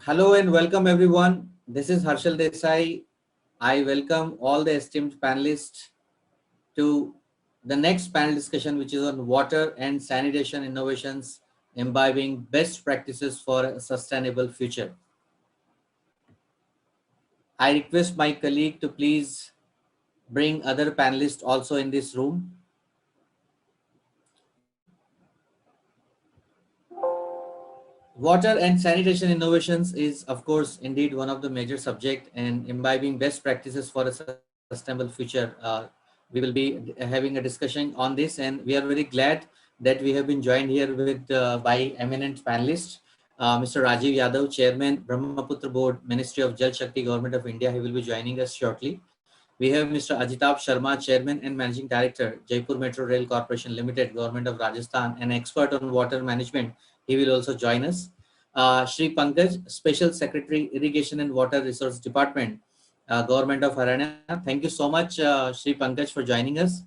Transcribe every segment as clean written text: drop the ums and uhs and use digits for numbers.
Hello and welcome everyone. This is Harshal Desai. I welcome all the esteemed panelists to the next panel discussion, which is on water and sanitation innovations, imbibing best practices for a sustainable future. I request my colleague to please bring other panelists also in this room. Water and sanitation innovations is, of course, indeed one of the major subject, and imbibing best practices for a sustainable future. We will be having a discussion on this, and we are very glad that we have been joined here with by eminent panelists, Mr. Rajiv Yadav, Chairman, Brahmaputra Board, Ministry of Jal Shakti, Government of India. He will be joining us shortly. We have Mr. Ajitab Sharma, Chairman and Managing Director, Jaipur Metro Rail Corporation Limited, Government of Rajasthan, an expert on water management. He will also join us. Shri Pankaj, Special Secretary, Irrigation and Water Resource Department, Government of Haryana. Thank you so much, Shri Pankaj, for joining us.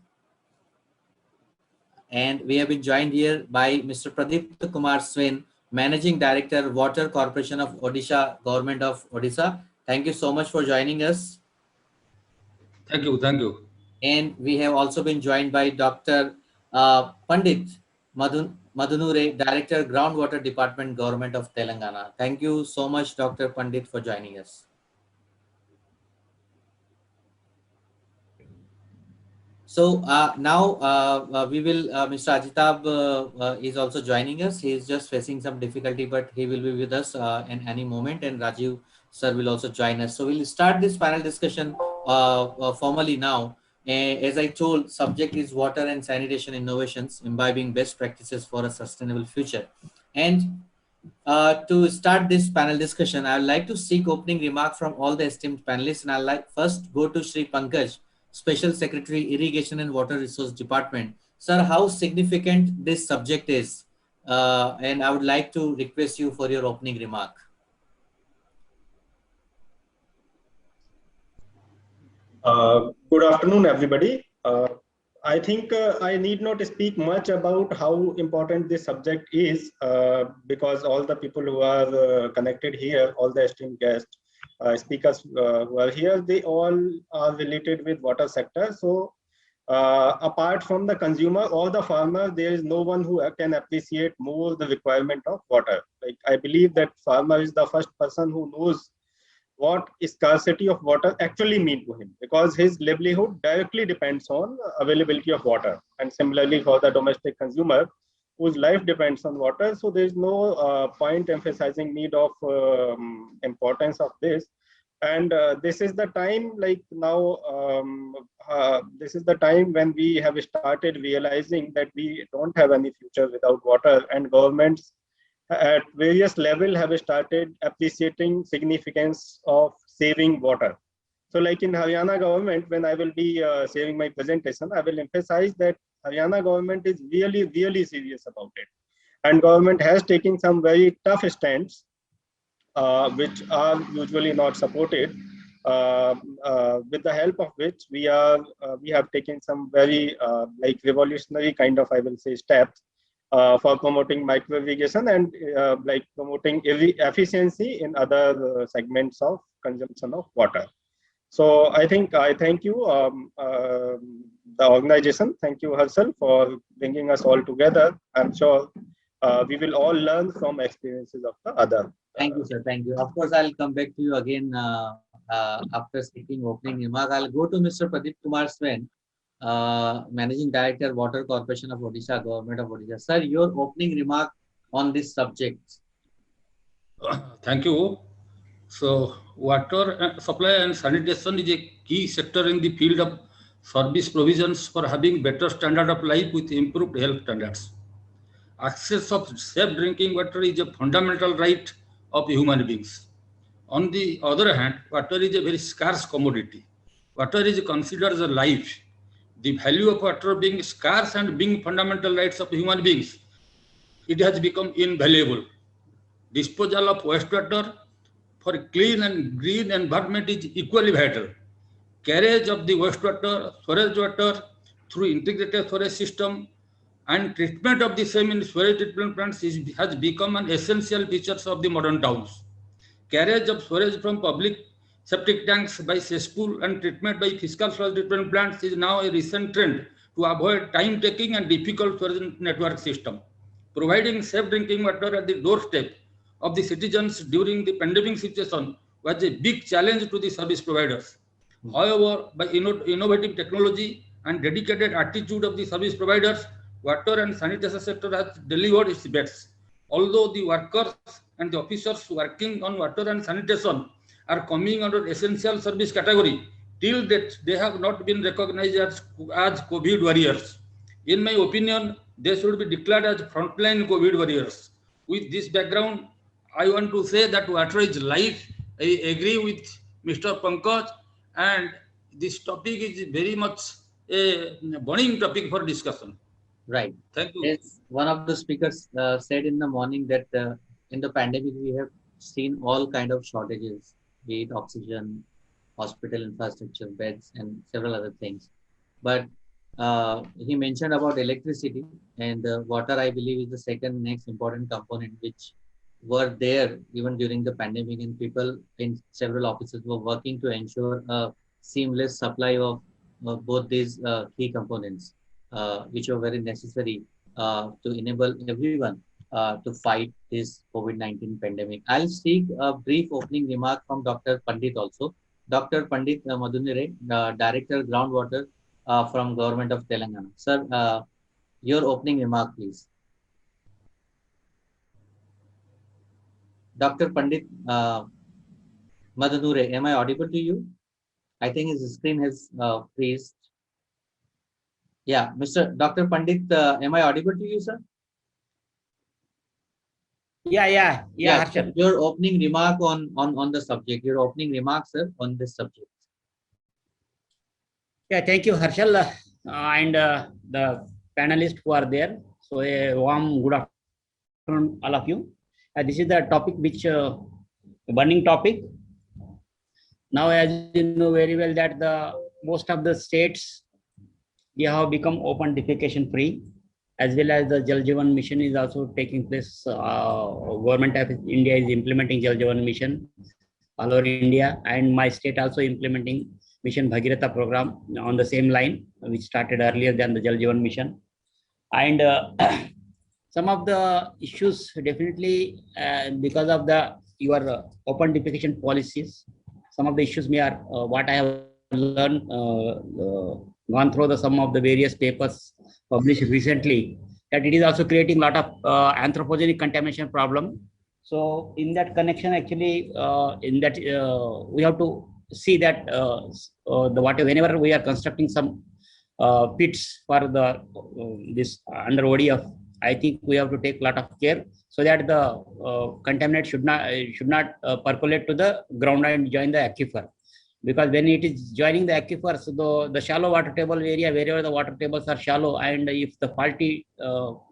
And we have been joined here by Mr. Pradipta Kumar Swain, Managing Director, Water Corporation of Odisha, Government of Odisha. Thank you so much for joining us. Thank you. Thank you. And we have also been joined by Dr. Pandit Madhunure, Director, Groundwater Department, Government of Telangana. Thank you so much, Dr. Pandit, for joining us. So now we will, Mr. Ajitab is also joining us. He is just facing some difficulty, but he will be with us in any moment, and Rajiv sir will also join us. So we'll start this panel discussion formally now. As I told, subject is water and sanitation innovations, imbibing best practices for a sustainable future. And to start this panel discussion, I would like to seek opening remark from all the esteemed panelists, and I'd like first go to Shri Pankaj, Special Secretary, Irrigation and Water Resource Department. Sir, how significant this subject is? And I would like to request you for your opening remark. Good afternoon, everybody. I think I need not speak much about how important this subject is because all the people who are connected here, all the esteemed guests, speakers who are here, they all are related with water sector. So apart from the consumer or the farmer, there is no one who can appreciate more the requirement of water. Like I believe that farmer is the first person who knows what scarcity of water actually mean to him, because his livelihood directly depends on availability of water. And similarly for the domestic consumer whose life depends on water, so there is no point emphasizing need of importance of this. And this is the time, like now this is the time when we have started realizing that we don't have any future without water, and governments at various level have started appreciating significance of saving water. So like in Haryana government, when I will be sharing my presentation, I will emphasize that Haryana government is really serious about it. And government has taken some very tough stands, which are usually not supported, with the help of which we have taken some very like revolutionary kind of, I will say, steps for promoting micro irrigation and like promoting efficiency in other segments of consumption of water. So I thank you, the organization. Thank you, Harshal, for bringing us all together. I'm sure we will all learn from experiences of the other. Thank you, sir. Thank you. Of course, I'll come back to you again after speaking opening remark. I'll go to Mr. Pradip Kumar Swain, Managing Director, Water Corporation of Odisha, Government of Odisha. Sir, your opening remark on this subject. Thank you. So, water supply and sanitation is a key sector in the field of service provisions for having better standard of life with improved health standards. Access of safe drinking water is a fundamental right of human beings. On the other hand, water is a very scarce commodity. Water is considered as a life. The value of water being scarce and being fundamental rights of human beings, it has become invaluable. Disposal of wastewater for clean and green environment is equally vital. Carriage of the wastewater, storage water through integrated storage system and treatment of the same in sewage treatment plants has become an essential feature of the modern towns. carriage of sewage from public septic tanks by cesspool and treatment by fiscal sludge treatment plants is now a recent trend to avoid time-taking and difficult sewage network system. Providing safe drinking water at the doorstep of the citizens during the pandemic situation was a big challenge to the service providers. However, by innovative technology and dedicated attitude of the service providers, water and sanitation sector has delivered its best. Although the workers and the officers working on water and sanitation are coming under essential service category, till that they have not been recognized as COVID warriors. In my opinion, they should be declared as frontline COVID warriors. With this background, I want to say that water is life. I agree with Mr. Pankaj, and this topic is very much a burning topic for discussion. Right. Thank you. Yes, one of the speakers said in the morning that in the pandemic we have seen all kind of shortages, be it oxygen, hospital infrastructure, beds, and several other things. But he mentioned about electricity, and water, I believe, is the second next important component which were there even during the pandemic, and people in several offices were working to ensure a seamless supply of both these key components, which are very necessary to enable everyone to fight this COVID-19 pandemic. I'll seek a brief opening remark from Dr. Pandit also. Dr. Pandit Madhunire, Director Groundwater from Government of Telangana. Sir, your opening remark, please. Dr. Pandit Madhunire, am I audible to you? I think his screen has freezed. Yeah, Dr. Pandit, am I audible to you, sir? Yeah, Harshal. Your opening remark on the subject, your opening remarks, sir, on this subject. Yeah, thank you, Harshal, and the panelists who are there. So a warm good afternoon, all of you. This is the topic which burning topic. Now, as you know very well that the most of the states, they have become open defecation free, as well as the Jal Jeevan mission is also taking place. Government of India is implementing Jal Jeevan mission all over India, and my state also implementing Mission Bhagiratha program on the same line, which started earlier than the Jal Jeevan mission. And some of the issues definitely because of your open defecation policies, some of the issues may are what I have learned, gone through some of the various papers published recently, that it is also creating a lot of anthropogenic contamination problem. So in that connection, actually, we have to see that whenever we are constructing some pits for this under ODF, I think we have to take a lot of care so that the contaminant should not percolate to the ground and join the aquifer. Because when it is joining the aquifers, the shallow water table area, wherever the water tables are shallow, and if the faulty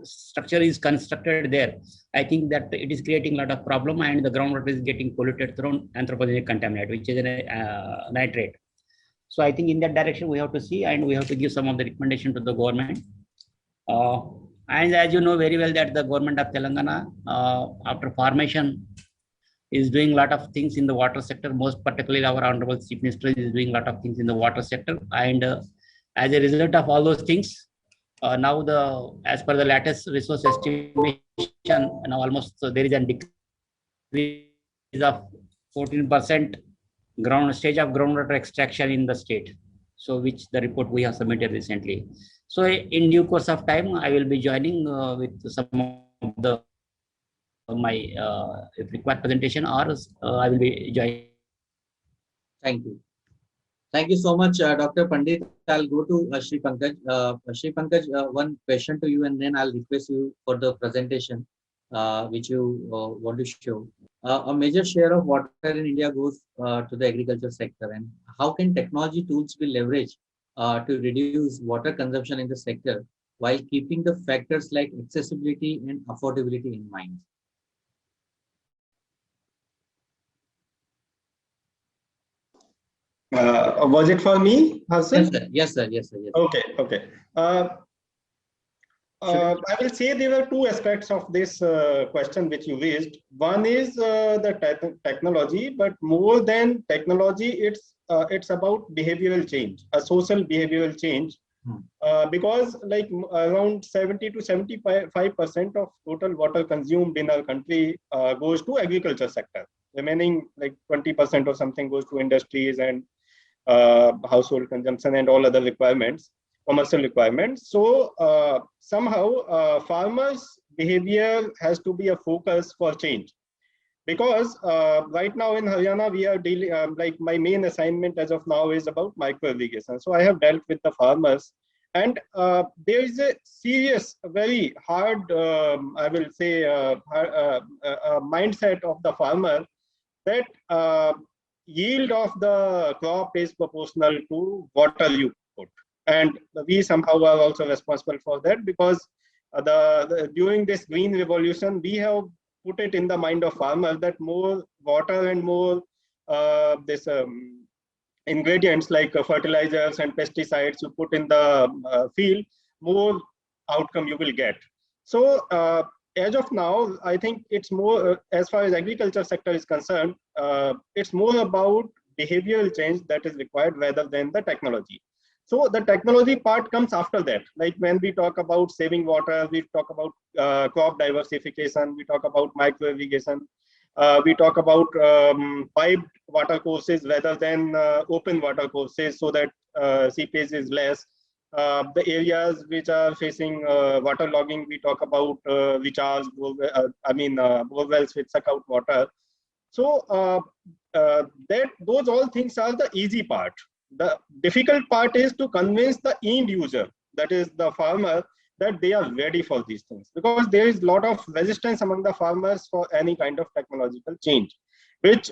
structure is constructed there, I think that it is creating a lot of problem, and the groundwater is getting polluted through anthropogenic contaminant, which is a nitrate. So I think in that direction we have to see, and we have to give some of the recommendation to the government. And as you know very well that the government of Telangana, after formation, is doing a lot of things in the water sector. Most particularly, our Honorable Chief Minister is doing a lot of things in the water sector. And as a result of all those things, now as per the latest resource estimation, now almost there is a decrease of 14% stage of groundwater extraction in the state. So which the report we have submitted recently. So in due course of time, I will be joining with some of my if required presentation, or I will be joining. Thank you. Thank you so much, Dr. Pandit. I'll go to Shri Pankaj. Shri Pankaj, one question to you, and then I'll request you for the presentation which you want to show. A major share of water in India goes to the agriculture sector, and how can technology tools be leveraged to reduce water consumption in the sector while keeping the factors like accessibility and affordability in mind? Was it for me, Hassan? Yes, sir. Yes, sir. Yes, sir. Yes. Okay. I will say there are two aspects of this question which you raised. One is the technology, but more than technology, it's about behavioral change, a social behavioral change. Because like around 70 to 75% of total water consumed in our country goes to agriculture sector. Remaining like 20% or something goes to industries and household consumption and all other requirements, commercial requirements. So somehow farmers' behavior has to be a focus for change. Because right now in Haryana, we are dealing, like my main assignment as of now is about micro irrigation. So I have dealt with the farmers, and there is a serious, very hard, I will say, mindset of the farmer that yield of the crop is proportional to water you put. And we somehow are also responsible for that, because during this green revolution, we have put it in the mind of farmers that more water and more ingredients like fertilizers and pesticides you put in the field, more outcome you will get. So as of now, I think it's more, as far as agriculture sector is concerned, it's more about behavioral change that is required rather than the technology. So the technology part comes after that. Like when we talk about saving water, we talk about crop diversification, we talk about micro irrigation, we talk about piped water courses rather than open water courses, so that seepage is less. The areas which are facing water logging, we talk about recharge, borewells which suck out water. So those all things are the easy part. The difficult part is to convince the end user, that is the farmer, that they are ready for these things, because there is a lot of resistance among the farmers for any kind of technological change, which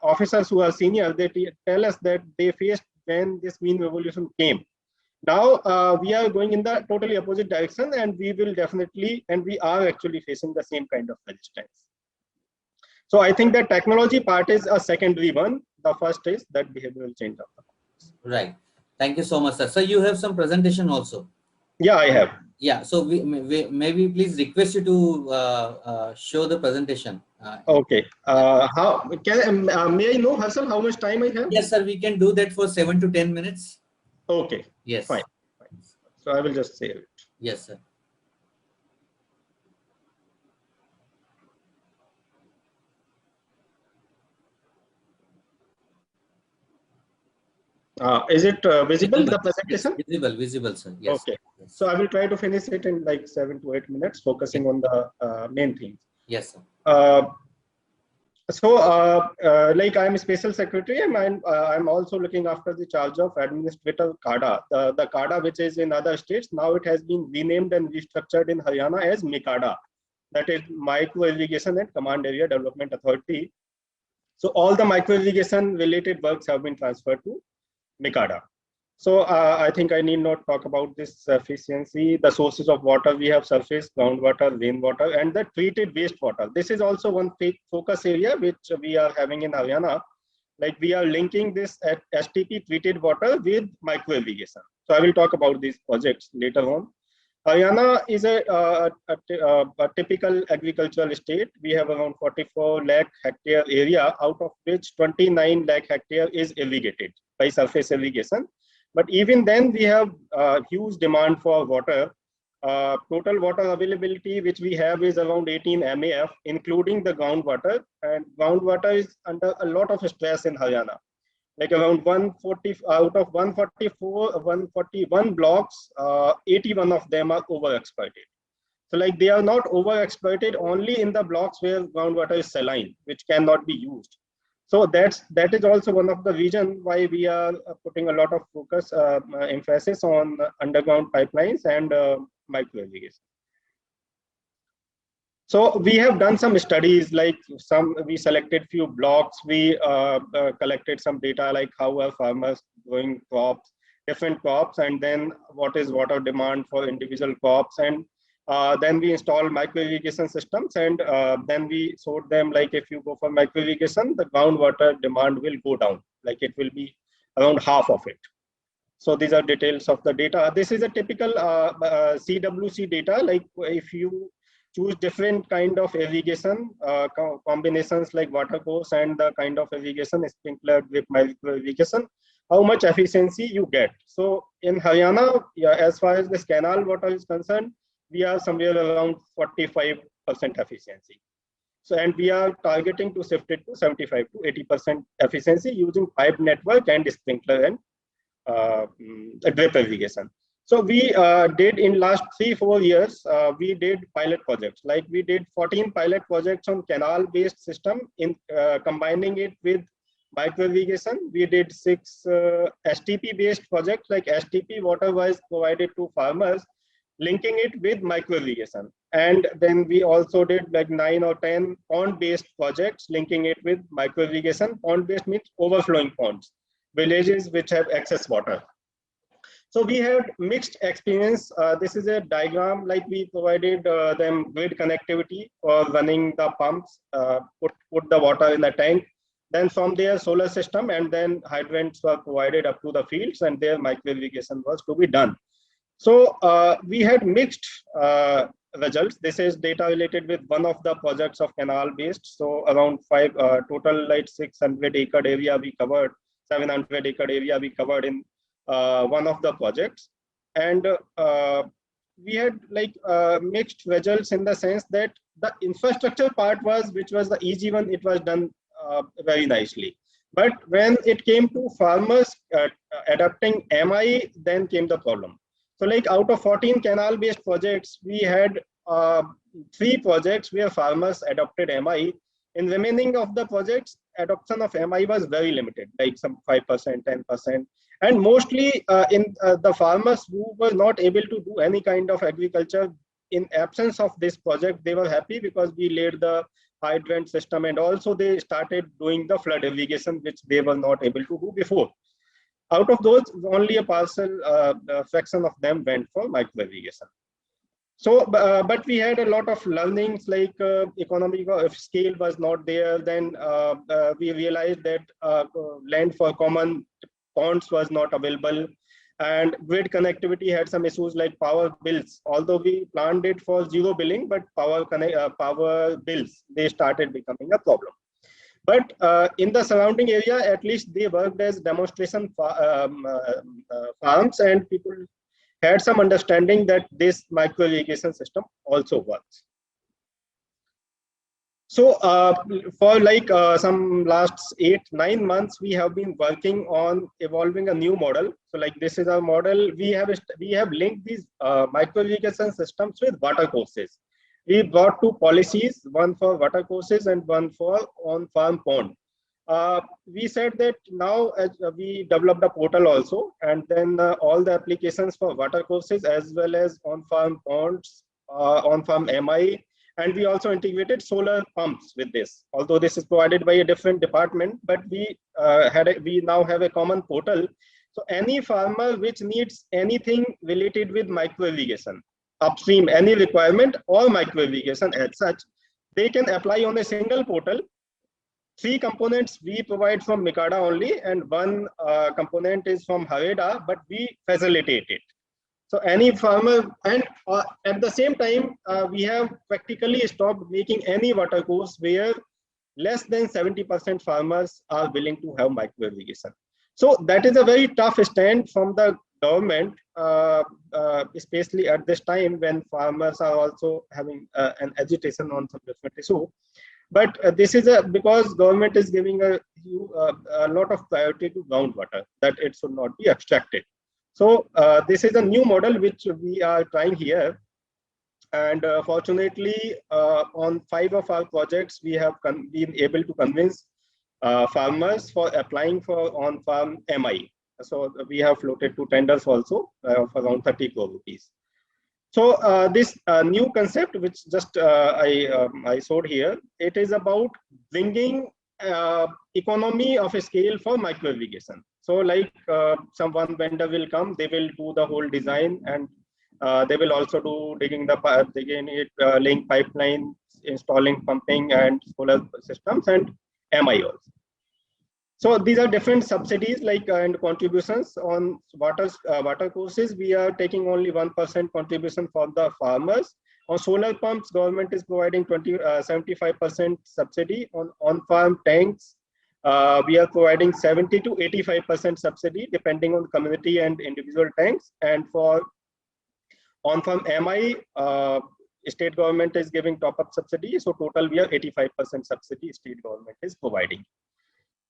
officers who are senior, they tell us that they faced when this green revolution came. Now we are going in the totally opposite direction, and we will definitely, and we are actually facing the same kind of resistance. So I think that technology part is a secondary one. The first is that behavioral change of the farmers. Right. Thank you so much, sir. So you have some presentation also. Yeah, I have. Yeah. So we maybe please request you to show the presentation. Okay. How can may I know, Harshal, how much time I have? Yes, sir. We can do that for 7 to 10 minutes. Okay. Yes. Fine. So I will just save it. Yes, sir. Is it visible, the presentation? Yes, visible, sir. Yes. Okay. Yes. So I will try to finish it in like 7 to 8 minutes, focusing on the main things. Yes, sir. Like I'm a special secretary, and I'm also looking after the charge of administrative CADA. The CADA, which is in other states, now it has been renamed and restructured in Haryana as MICADA, that is Micro Irrigation and Command Area Development Authority. So all the micro irrigation related works have been transferred to MICADA. So I think I need not talk about this efficiency. The sources of water, we have surface, groundwater, rainwater, and the treated wastewater. This is also one focus area which we are having in Haryana. Like we are linking this at STP treated water with micro irrigation. So I will talk about these projects later on. Haryana is a typical agricultural state. We have around 44 lakh hectare area, out of which 29 lakh hectare is irrigated by surface irrigation. But even then, we have huge demand for water. Total water availability which we have is around 18 MAF, including the groundwater. And groundwater is under a lot of stress in Haryana. Like around 140 out of 141 blocks, 81 of them are overexploited. So like they are not overexploited only in the blocks where groundwater is saline, which cannot be used. So that is also one of the reasons why we are putting a lot of focus, emphasis on underground pipelines and micro irrigation. So we have done some studies, like we selected few blocks, we collected some data like how are farmers growing crops, different crops, and then what is water demand for individual crops, and then we installed micro irrigation systems, and then we showed them like if you go for micro irrigation, the groundwater demand will go down, like it will be around half of it. So these are details of the data. This is a typical CWC data. Like if you choose different kind of irrigation combinations like water course and the kind of irrigation, sprinkler, drip, micro irrigation, how much efficiency you get. So in Haryana, yeah, as far as this canal water is concerned, we are somewhere around 45% efficiency. So, and we are targeting to shift it to 75 to 80% efficiency using pipe network and sprinkler and drip irrigation. So we did in last 3-4 years, we did pilot projects. Like we did 14 pilot projects on canal-based system in combining it with micro irrigation. We did 6 STP-based projects, like STP water was provided to farmers, linking it with micro irrigation. And then we also did like 9 or 10 pond-based projects, linking it with micro irrigation. Pond-based means overflowing ponds, villages which have excess water. So we had mixed experience. This is a diagram, like we provided them grid connectivity for running the pumps, put the water in the tank. Then from there, solar system, and then hydrants were provided up to the fields, and their micro irrigation was to be done. So we had mixed results. This is data related with one of the projects of canal based. So around total like 600 acre area we covered, 700 acre area we covered in one of the projects. And we had like mixed results in the sense that the infrastructure part which was the easy one, it was done very nicely. But when it came to farmers adapting MI, then came the problem. So like out of 14 canal based projects, we had 3 projects where farmers adopted MI. In remaining of the projects, adoption of MI was very limited, like some 5%, 10%. And mostly in the farmers who were not able to do any kind of agriculture, in absence of this project, they were happy because we laid the hydrant system, and also they started doing the flood irrigation, which they were not able to do before. Out of those, only a partial fraction of them went for micro irrigation. So, but we had a lot of learnings, like economy of scale was not there. Then we realized that land for common ponds was not available, and grid connectivity had some issues like power bills. Although we planned it for zero billing, but power bills, they started becoming a problem. But in the surrounding area, at least they worked as demonstration farms, and people had some understanding that this micro irrigation system also works. So for like some last 8-9 months, we have been working on evolving a new model. So like this is our model. We have linked these micro irrigation systems with water courses. We brought 2 policies, one for water courses and one for on-farm pond. We said that now as we developed a portal also, and then all the applications for water courses as well as on-farm ponds, on-farm MI, and we also integrated solar pumps with this. Although this is provided by a different department, but we now have a common portal. So any farmer which needs anything related with micro irrigation, upstream, any requirement or micro irrigation as such, they can apply on a single portal. 3 components we provide from Micada only, and 1 component is from Hareda, but we facilitate it. So any farmer, and at the same time, we have practically stopped making any water course where less than 70% farmers are willing to have micro irrigation. So that is a very tough stand from the government, especially at this time when farmers are also having an agitation on some different issue. But this is because government is giving a lot of priority to groundwater, that it should not be abstracted. So this is a new model which we are trying here. And fortunately, on 5 of our projects, we have been able to convince farmers for applying for on-farm MI. So we have floated 2 tenders also of around 30 crore rupees. So this new concept, which just I showed here, it is about bringing economy of a scale for micro irrigation. So like one vendor will come, they will do the whole design, and they will also do laying pipeline, installing pumping and solar systems, and MI also. So these are different subsidies like and contributions on water courses. We are taking only 1% contribution for the farmers. On solar pumps, government is providing 75% subsidy. On on-farm tanks, we are providing 70 to 85% subsidy depending on community and individual tanks. And for on-farm MI, state government is giving top-up subsidy. So total we have 85% subsidy state government is providing.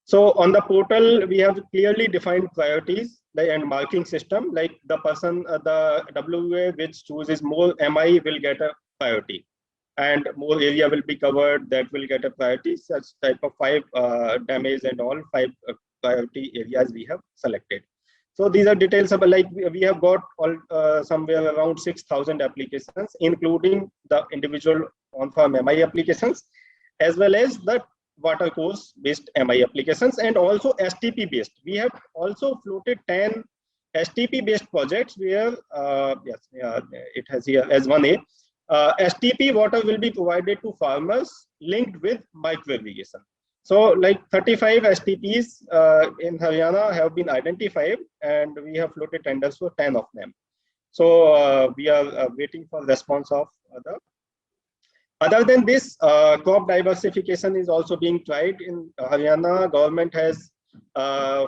So on the portal, we have clearly defined priorities and marking system, like the person, the WA which chooses more MI will get a priority, and more area will be covered, that will get a priority. Such type of 5 damage and all 5 priority areas we have selected. So these are details about, like we have got all somewhere around 6,000 applications, including the individual on-farm MI applications, as well as the water course based MI applications, and also STP based. We have also floated 10 STP based projects where it has here as 1A. STP water will be provided to farmers linked with micro irrigation. So like 35 STPs in Haryana have been identified, and we have floated tenders for 10 of them. So we are waiting for response of other. Other than this, crop diversification is also being tried in Haryana. Government has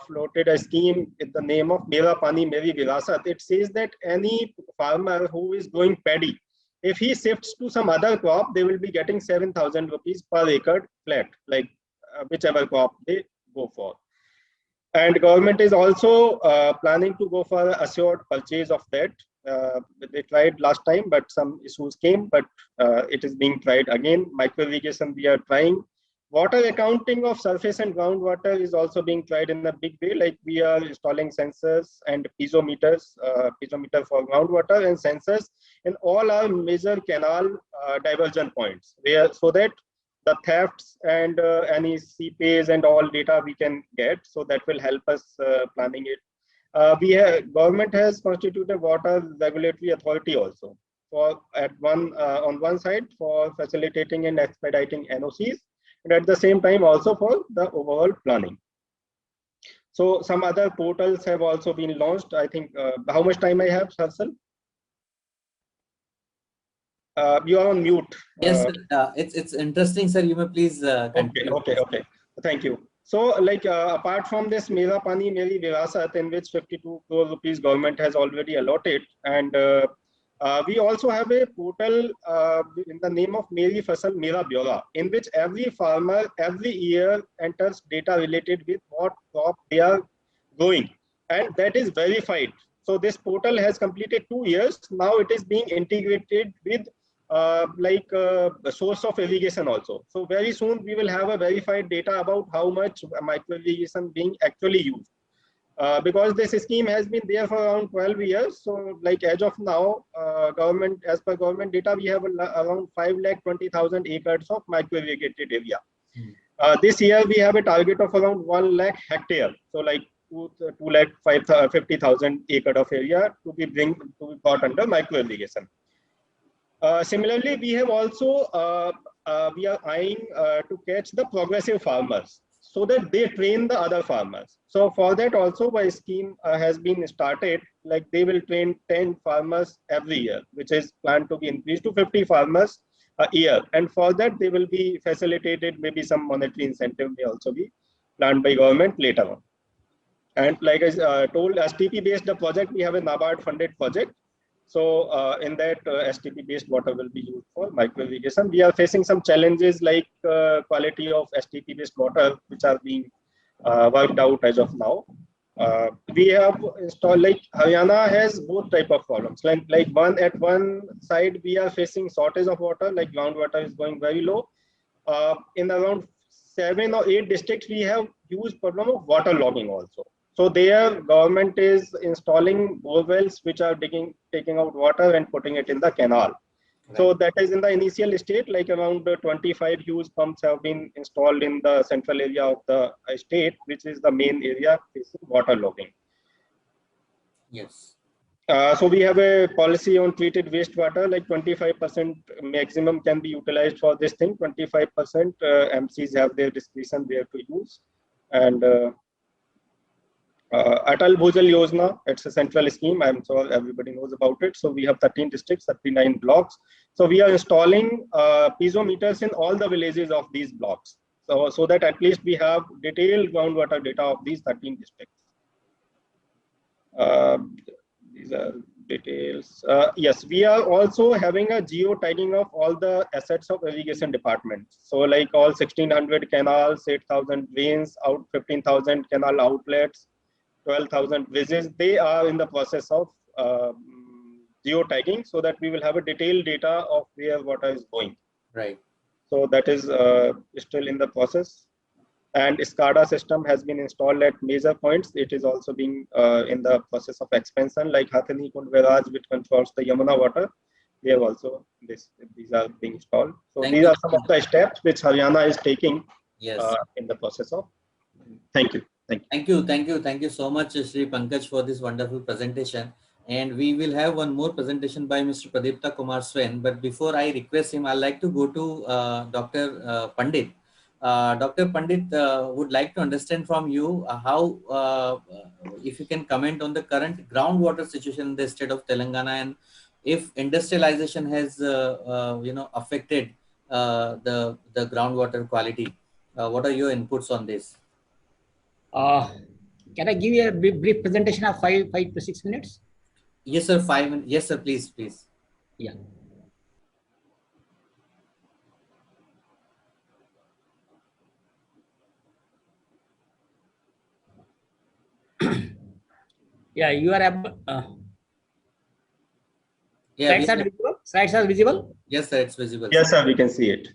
floated a scheme in the name of Mera Pani Meri Virasat. It says that any farmer who is growing paddy, if he shifts to some other crop, they will be getting 7,000 rupees per acre flat, like whichever crop they go for. And government is also planning to go for assured purchase of that. They tried last time, but some issues came, but it is being tried again. Micro irrigation we are trying. Water accounting of surface and groundwater is also being tried in a big way. Like we are installing sensors and piezometer for groundwater and sensors in all our major canal diversion points, where so that the thefts and any seepage and all data we can get. So that will help us planning it. Government has constituted water regulatory authority also for on one side for facilitating and expediting NOCs, and at the same time also for the overall planning. So some other portals have also been launched. I think how much time I have, Harsal? You are on mute. Yes, it's interesting, sir. You may please continue. Okay. Thank you. So, like apart from this Mera Pani Meri Virasat, in which 52 crore rupees government has already allotted, and we also have a portal in the name of Meri Fasal Mera Byora, in which every farmer every year enters data related with what crop they are growing, and that is verified. So this portal has completed 2 years. Now it is being integrated with a source of irrigation also. So very soon we will have a verified data about how much micro irrigation being actually used. Because this scheme has been there for around 12 years. So like as of now, government, as per government data, we have around 5,20,000 acres of micro irrigated area. This year we have a target of around 1 lakh hectare. So like 2,50,000 acre of area to be brought under micro irrigation. Similarly, we have also we are eyeing to catch the progressive farmers so that they train the other farmers. So for that also a scheme has been started, like they will train 10 farmers every year, which is planned to be increased to 50 farmers a year. And for that they will be facilitated, maybe some monetary incentive may also be planned by government later on. And like I told, STP based the project, we have a NABARD funded project. So in that STP based water will be used for micro irrigation. We are facing some challenges like quality of STP based water, which are being worked out as of now. We have installed, like Haryana has both type of problems. Like at one side we are facing shortage of water, like groundwater is going very low. In around 7 or 8 districts we have huge problem of water logging also. So there government is installing bore wells which are taking out water and putting it in the canal. Right. So that is in the initial state, like around 25 huge pumps have been installed in the central area of the state, which is the main area facing water logging. Yes. So we have a policy on treated wastewater, like 25% maximum can be utilized for this thing. 25% MCs have their discretion where to use. And Atal Bhujal Yojana, it's a central scheme. I'm sure everybody knows about it. So we have 13 districts, 39 blocks. So we are installing piezometers in all the villages of these blocks. So that at least we have detailed groundwater data of these 13 districts. These are details. Yes, we are also having a geo-tagging of all the assets of irrigation department. So like all 1600 canals, 8,000 drains, 15,000 canal outlets, 12,000 bridges, they are in the process of geo-tagging so that we will have a detailed data of where water is going. Right. So that is still in the process. And SCADA system has been installed at major points. It is also being in the process of expansion, like Hathani Kund Barrage, which controls the Yamuna water. They have also these are being installed. So Thank these you. are some of the steps which Haryana is taking Yes. in the process of. Thank you. Thank you so much, Shri Pankaj, for this wonderful presentation. And we will have one more presentation by Mr. Pradipta Kumar Swen. But before I request him, I'd like to go to Dr. Pandit. Dr. Pandit would like to understand from you how, if you can comment on the current groundwater situation in the state of Telangana, and if industrialization has, affected the groundwater quality. What are your inputs on this? Can I give you a brief presentation of 5 to 6 minutes? Yes, sir. 5 minutes. Yes, sir. Please. Yeah. Yeah, you are able. Yeah. Slides are visible. Slides are visible. Yes, sir. It's visible. Yes, sir. We can see it.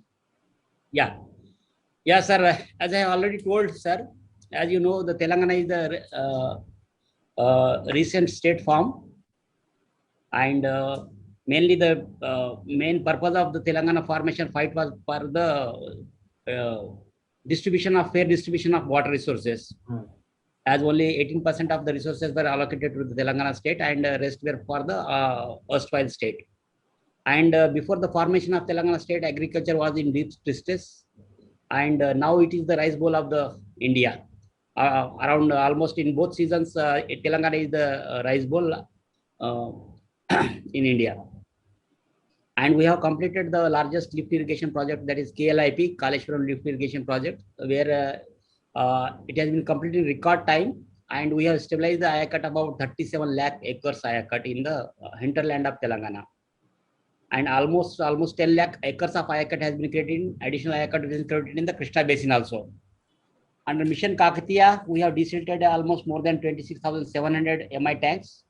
Yeah. Yeah, sir. As I have already told, sir, as you know, the Telangana is the recent state form, and mainly the main purpose of the Telangana formation fight was for the fair distribution of water resources. As only 18% of the resources were allocated to the Telangana state, and rest were for the erstwhile state. And before the formation of Telangana state, agriculture was in deep distress, and now it is the rice bowl of the India. Around almost in both seasons, Telangana is the rice bowl in India. And we have completed the largest lift irrigation project, that is KLIP, Kaleshwaram Lift Irrigation Project, where it has been completed in record time, and we have stabilized the ayakat about 37 lakh acres ayakat in the hinterland of Telangana. And almost 10 lakh acres of ayakat has been created, additional ayakat has been created in the Krishna Basin also. Under Mission Kakatiya, we have desilted almost more than 26,700 MI tanks.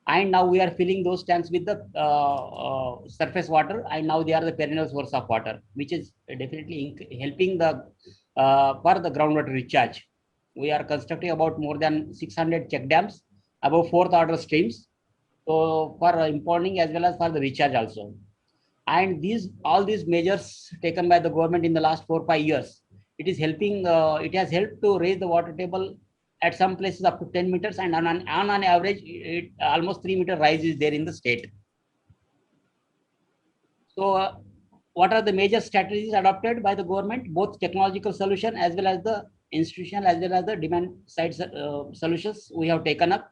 And now we are filling those tanks with the surface water, and now they are the perennial source of water, which is definitely helping the for the groundwater recharge. We are constructing about more than 600 check dams, above fourth order streams, so for impounding as well as for the recharge also. And all these measures taken by the government in the last 4 or 5 years, it is helping. It has helped to raise the water table at some places up to 10 meters, and on average, almost 3-meter rise is there in the state. So, what are the major strategies adopted by the government? Both technological solution as well as the institutional as well as the demand side solutions we have taken up.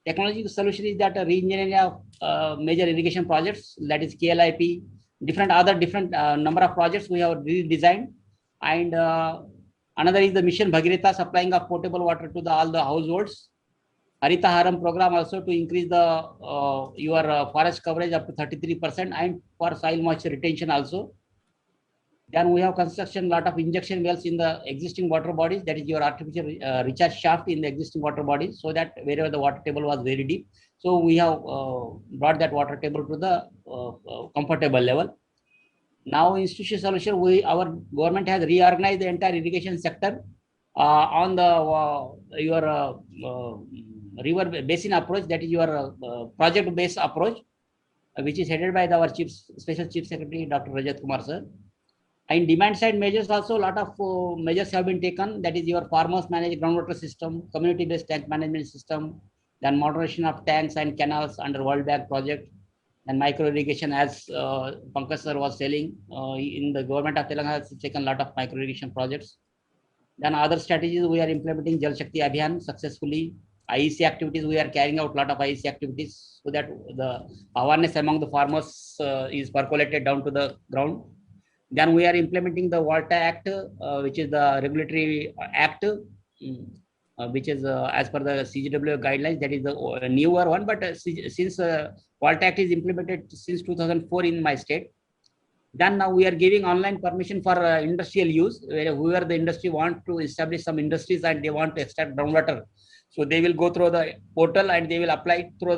Technological solution is that re-engineering of major irrigation projects, that is KLIP, different number of projects we have redesigned, and another is the Mission Bhagirath, supplying of potable water to all the households. Harita Haram program also to increase the your forest coverage up to 33%, and for soil moisture retention also. Then we have construction lot of injection wells in the existing water bodies, that is your artificial recharge shaft in the existing water bodies, so that wherever the water table was very deep, so we have brought that water table to the comfortable level. Now, institutional solution, our government has reorganized the entire irrigation sector on the your river basin approach, that is your project based approach, which is headed by our Special Chief Secretary, Dr. Rajat Kumar sir. And demand side measures also, a lot of measures have been taken, that is your farmers managed groundwater system, community based tank management system, then moderation of tanks and canals under World Bank project, and micro irrigation, as Pankaj sir was telling, in the government of Telangana has taken a lot of micro irrigation projects. Then other strategies, we are implementing Jal Shakti Abhiyan successfully. IEC activities, we are carrying out a lot of IEC activities so that the awareness among the farmers is percolated down to the ground. Then we are implementing the Water Act, which is the regulatory act, which is as per the CGW guidelines. That is the newer one, but since Water Act is implemented since 2004 in my state, then now we are giving online permission for industrial use, where whoever the industry want to establish some industries and they want to extract groundwater. So they will go through the portal and they will apply through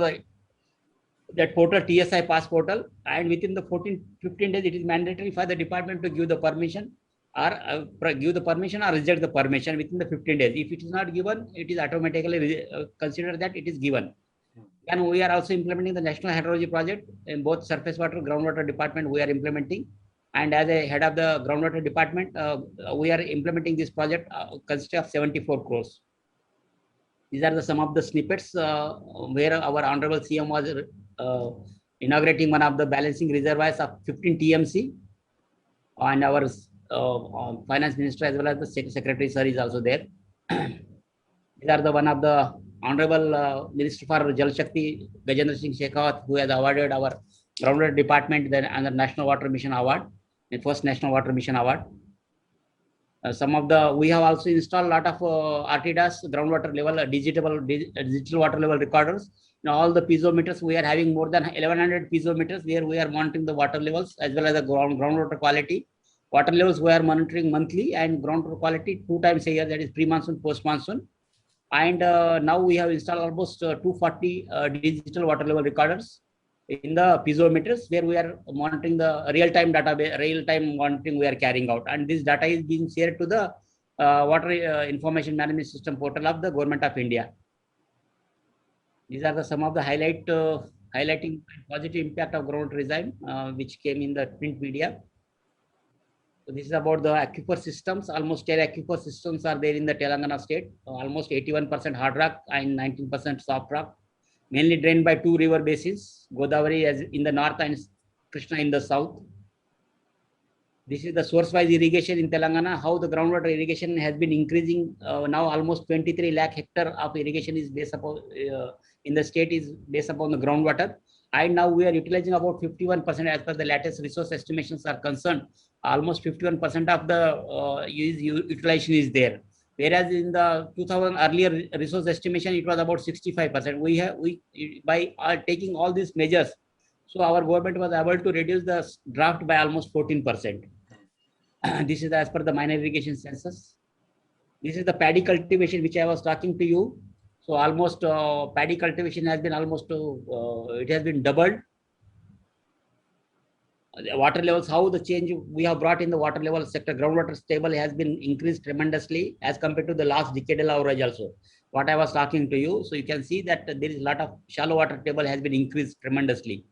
that portal, TSI pass portal, and within the 15 days, it is mandatory for the department to give the permission or give the permission or reject the permission within the 15 days. If it is not given, it is automatically considered that it is given. And we are also implementing the National Hydrology Project in both surface water, groundwater department. We are implementing, and as a head of the groundwater department, we are implementing this project consisting of 74 crores. These are some of the snippets where our Honorable CM was inaugurating one of the balancing reservoirs of 15 TMC, and our Finance Minister as well as the Secretary Sir is also there. These are the one of the Honorable Minister for Jal Shakti, Gajendra Singh Shekhawat, who has awarded our groundwater department then under National Water Mission Award, the first National Water Mission Award. We have also installed a lot of RTDAS, groundwater level, digital water level recorders. Now all the piezometers, we are having more than 1100 piezometers where we are monitoring the water levels as well as the groundwater quality. Water levels we are monitoring monthly, and groundwater quality 2 times a year, that is pre-monsoon, post-monsoon. And now we have installed almost 240 digital water level recorders in the piezometers, where we are monitoring the real-time database, real-time monitoring we are carrying out. And this data is being shared to the Water Information Management System portal of the Government of India. These are some of the highlighting positive impact of groundwater regime, which came in the print media. So this is about the aquifer systems. Almost 10 aquifer systems are there in the Telangana state. Almost 81% hard rock and 19% soft rock, mainly drained by 2 river basins, Godavari as in the north and Krishna in the south. This is the source-wise irrigation in Telangana, how the groundwater irrigation has been increasing. Now almost 23 lakh hectare of irrigation is based upon, in the state is based upon the groundwater. And now we are utilizing about 51% as per the latest resource estimations are concerned. Almost 51% of the utilization is there. Whereas in the 2000 earlier resource estimation, it was about 65%. By taking all these measures, so our government was able to reduce the draft by almost 14%. This is as per the minor irrigation census. This is the paddy cultivation which I was talking to you. So almost paddy cultivation has been almost it has been doubled. The water levels, how the change we have brought in the water level sector, groundwater table has been increased tremendously as compared to the last decadal average also. What I was talking to you, so you can see that there is a lot of shallow water table has been increased tremendously.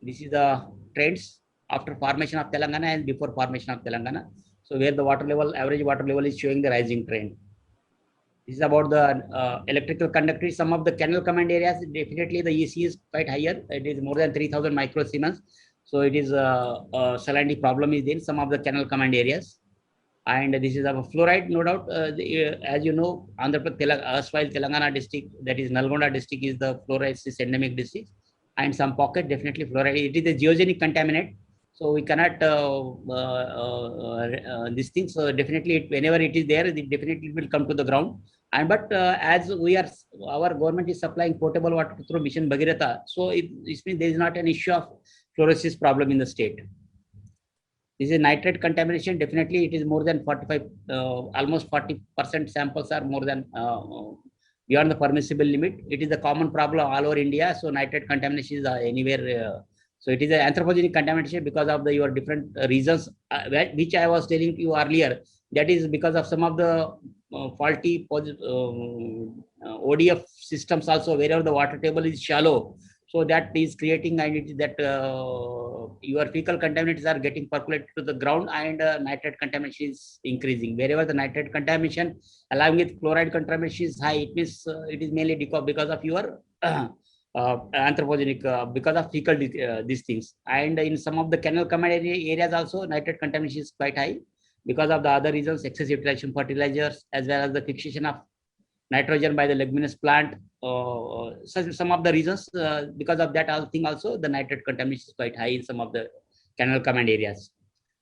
This is the trends after formation of Telangana and before formation of Telangana. So where the water level, average water level is showing the rising trend. This is about the electrical conductors. Some of the canal command areas, definitely the EC is quite higher. It is more than 3000 microsiemens. So it is a salinity problem is in some of the canal command areas. And this is a fluoride, no doubt. As you know, Andhra Pradesh, Telangana district, that is Nalgonda district, is the fluoride endemic district. And some pocket, definitely fluoride. It is a geogenic contaminant. So we cannot this thing. So definitely, whenever it is there, it definitely will come to the ground. And but as we are, our government is supplying potable water through Mission Bhagirath. So it means there is not an issue of fluorosis problem in the state. This is nitrate contamination. Definitely, it is more than 45, almost 40% samples are more than beyond the permissible limit. It is a common problem all over India. So nitrate contamination is anywhere. So it is an anthropogenic contamination because of your different reasons, which I was telling you earlier. That is because of some of the faulty ODF systems also, wherever the water table is shallow. So that is creating, and it is that your fecal contaminants are getting percolated to the ground, and nitrate contamination is increasing. Wherever the nitrate contamination along with chloride contamination is high, it means it is mainly because of your anthropogenic, because of fecal these things. And in some of the canal command areas also, nitrate contamination is quite high. because of the other reasons, excessive utilization fertilizers, as well as the fixation of nitrogen by the leguminous plant. Some of the reasons, because of that, I think also the nitrate contamination is quite high in some of the canal command areas.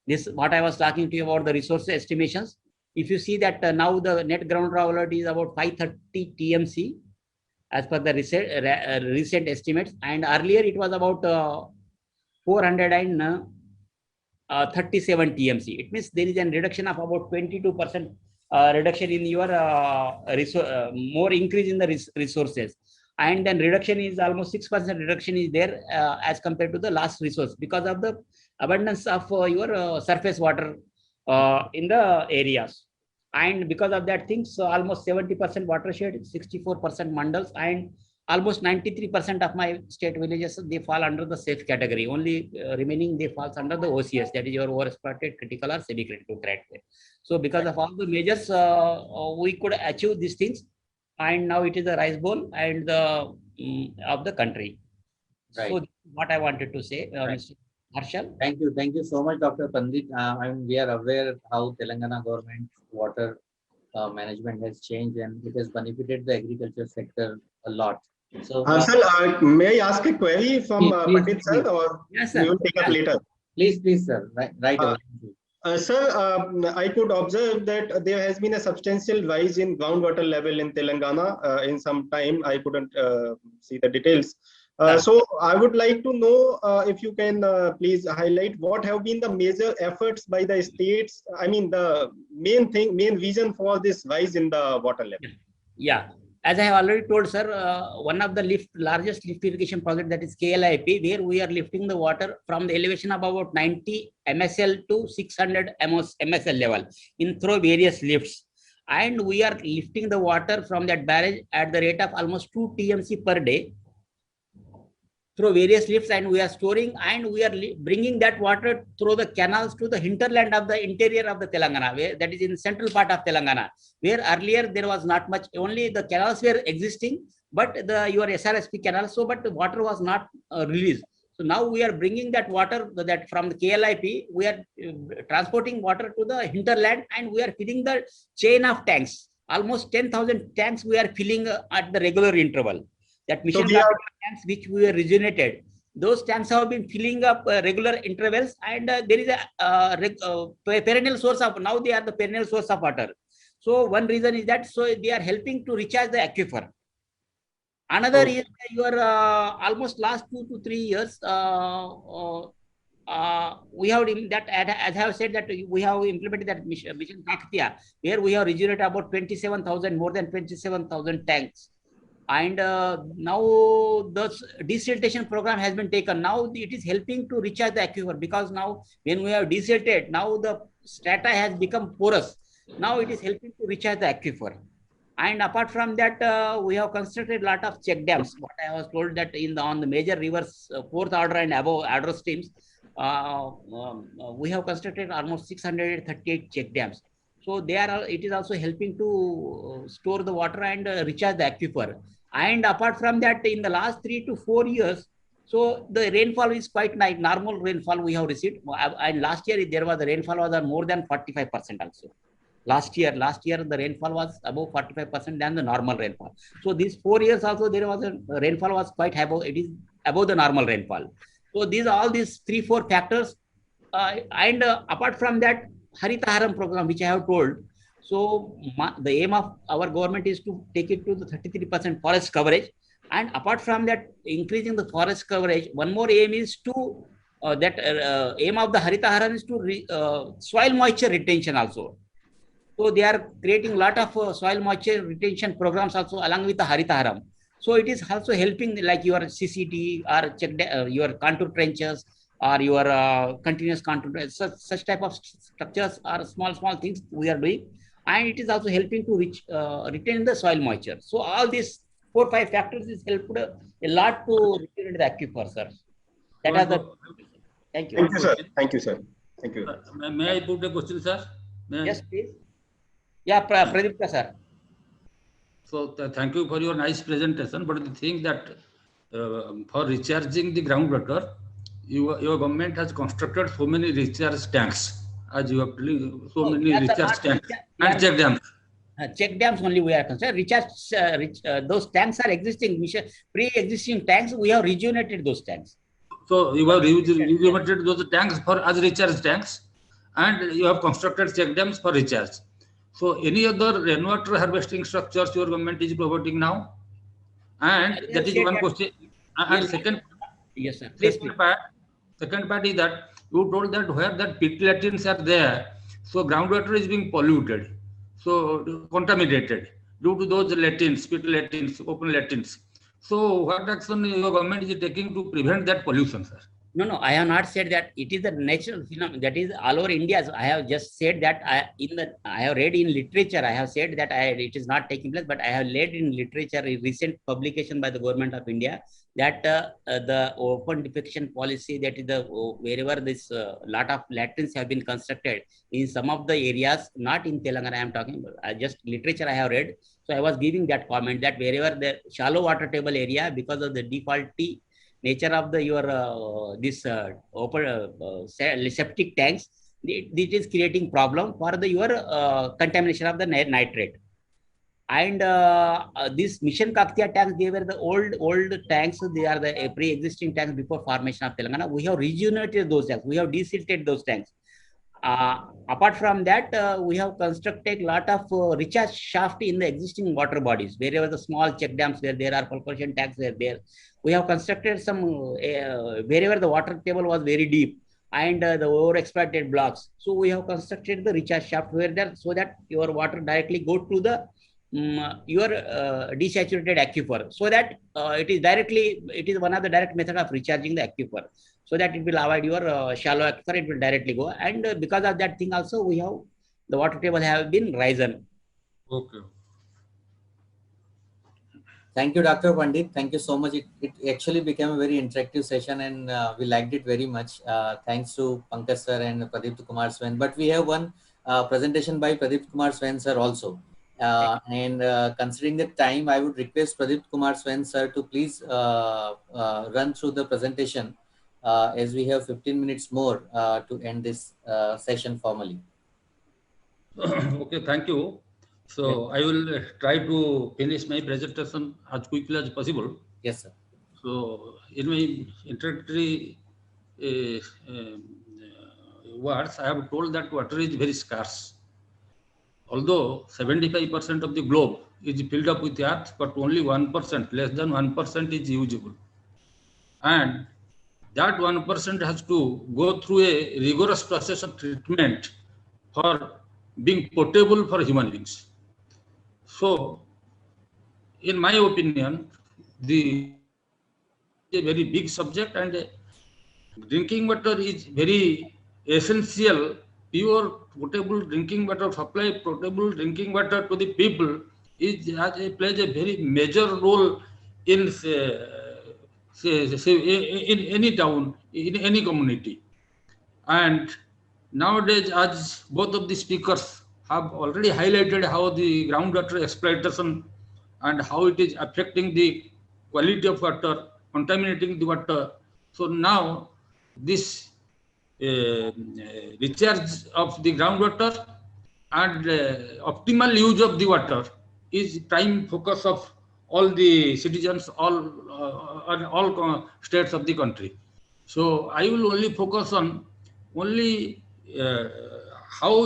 This, what I was talking to you about the resource estimations. If you see that now the net groundwater availability is about 530 TMC as per the recent estimates, and earlier it was about 437 TMC. It means there is a reduction of about 22% reduction in your more increase in the resources, and then reduction is almost 6% reduction is there as compared to the last resource, because of the abundance of your surface water in the areas. And because of that things, almost 70% watershed, 64% mandals, and almost 93% of my state villages, they fall under the safe category. Only remaining they falls under the OCS, that is your overexploited, critical or semi-critical criteria. So because of all the measures, we could achieve these things, and now it is the rice bowl and the of the country. Right. So what I wanted to say, Right. Mr. Harshal. Thank you so much, Dr. Pandit. We are aware how Telangana government water management has changed, and it has benefited the agriculture sector a lot. So, Sir, may I ask a query from please, Pandit sir, or Yes, we sir. will take up later? please, sir, right away. Sir, I could observe that there has been a substantial rise in groundwater level in Telangana in some time. I couldn't see the details. So I would like to know if you can please highlight what have been the major efforts by the states. I mean, the main reason for this rise in the water level. Yeah, as I have already told, sir, one of the largest lift irrigation project, that is KLIP, where we are lifting the water from the elevation of about 90 MSL to 600 MSL level through various lifts. And we are lifting the water from that barrage at the rate of almost 2 TMC per day through various lifts, and we are storing, and we are bringing that water through the canals to the hinterland of the interior of the Telangana, where that is in central part of Telangana, where earlier there was not much, only the canals were existing, but your SRSP canals, so but the water was not released. So now we are bringing that water that from the KLIP, we are transporting water to the hinterland, and we are filling the chain of tanks. Almost 10,000 tanks we are filling at the regular interval. That mission tanks which we have regenerated, those tanks have been filling up regular intervals, and there is a perennial source of, now they are the perennial source of water. So one reason is that, so they are helping to recharge the aquifer. Another is your almost last 2 to 3 years, we have that, as I have said, that we have implemented that mission Kakatiya, where we have regenerated about 27,000, more than 27,000 tanks. And now the desiltation program has been taken. Now it is helping to recharge the aquifer, because now when we have desilted, now the strata has become porous. Now it is helping to recharge the aquifer. And apart from that, we have constructed a lot of check dams. What I was told that on the major rivers, 4th order and above order streams, we have constructed almost 638 check dams. So it is also helping to store the water and recharge the aquifer. And apart from that, in the last 3 to 4 years, so the rainfall is quite nice. Normal rainfall we have received. And last year there was the rainfall was more than 45% also. Last year the rainfall was above 45% than the normal rainfall. So these 4 years also there was a rainfall was quite high. It is above the normal rainfall. So all these 3-4 factors. And apart from that, Harita Haram program, which I have told. So the aim of our government is to take it to the 33% forest coverage. And apart from that, increasing the forest coverage, one more aim is to aim of the Harita Haram is to soil moisture retention also. So they are creating a lot of soil moisture retention programs also along with the Harita Haram. So it is also helping, like your CCT or your contour trenches, or your continuous contour, such type of structures are small things we are doing, and it is also helping to retain the soil moisture. So all these 4-5 factors is helped a lot to retain the aquifer, sir. That are the. Thank you. Thank you, sir. Thank you, sir. Thank you. May I put a question, sir? Yes, please. Yeah, Pradipta, sir. So thank you for your nice presentation. But the thing that for recharging the groundwater, your government has constructed so many recharge tanks. as you have told, so many Yes, sir, recharge not tanks recharge- and check dams. Check dams only we are concerned. Recharge, those tanks are existing. Pre-existing tanks, we have rejuvenated those tanks. So you have rejuvenated those tanks for as recharge tanks, and you have constructed check dams for recharge. So any other rainwater harvesting structures your government is promoting now? And I that is said one that- question. And Yes, second, Yes, sir. Please. second part is that you told that where that pit latrines are there, so groundwater is being polluted, so contaminated due to those latrines, pit latrines, open latrines. So what action your government is taking to prevent that pollution, sir? No, I have not said that it is a natural phenomenon that is all over India. So I have just said that I have read in literature. I have said that it is not taking place, but I have read in literature a recent publication by the government of India that the open defecation policy, that is the wherever this lot of latrines have been constructed in some of the areas, not in Telangana. I am talking about just literature I have read. So I was giving that comment that wherever the shallow water table area, because of the defaulty nature of the your this open septic tanks, it is creating problem for the your contamination of the nitrate. And this Mission Kaktiya tanks, they were the old tanks. They are the pre-existing tanks before formation of Telangana. We have rejuvenated those tanks. We have desilted those tanks. Apart from that, we have constructed a lot of recharge shaft in the existing water bodies. Wherever the small check dams where there are percolation tanks there, we have constructed some wherever the water table was very deep and the overexploited blocks. So we have constructed the recharge shaft where there, so that your water directly go to the your desaturated aquifer, so that it is one of the direct method of recharging the aquifer, so that it will avoid your shallow aquifer. It will directly go, and because of that thing also, we have the water table have been risen. Okay. Thank you, Dr. Pandit. Thank you so much. It actually became a very interactive session, and we liked it very much. Thanks to Pankaj sir and Pradeep Kumar Swain. But we have one presentation by Pradeep Kumar Swain sir also. And considering the time, I would request Pradeep Kumar Swain sir to please run through the presentation as we have 15 minutes more to end this session formally. Okay, thank you. So I will try to finish my presentation as quickly as possible. Yes, sir. So in my introductory words, I have told that water is very scarce. Although 75% of the globe is filled up with earth, but only 1%, less than 1% is usable. And that 1% has to go through a rigorous process of treatment for being potable for human beings. So, in my opinion, a very big subject, and drinking water is very essential. Pure potable drinking water supply, potable drinking water to the people plays a very major role in in any town, in any community. And nowadays, as both of the speakers have already highlighted how the groundwater exploitation and how it is affecting the quality of water, contaminating the water. So now this recharge of the groundwater and optimal use of the water is prime focus of all the citizens, all states of the country. So I will only focus on only how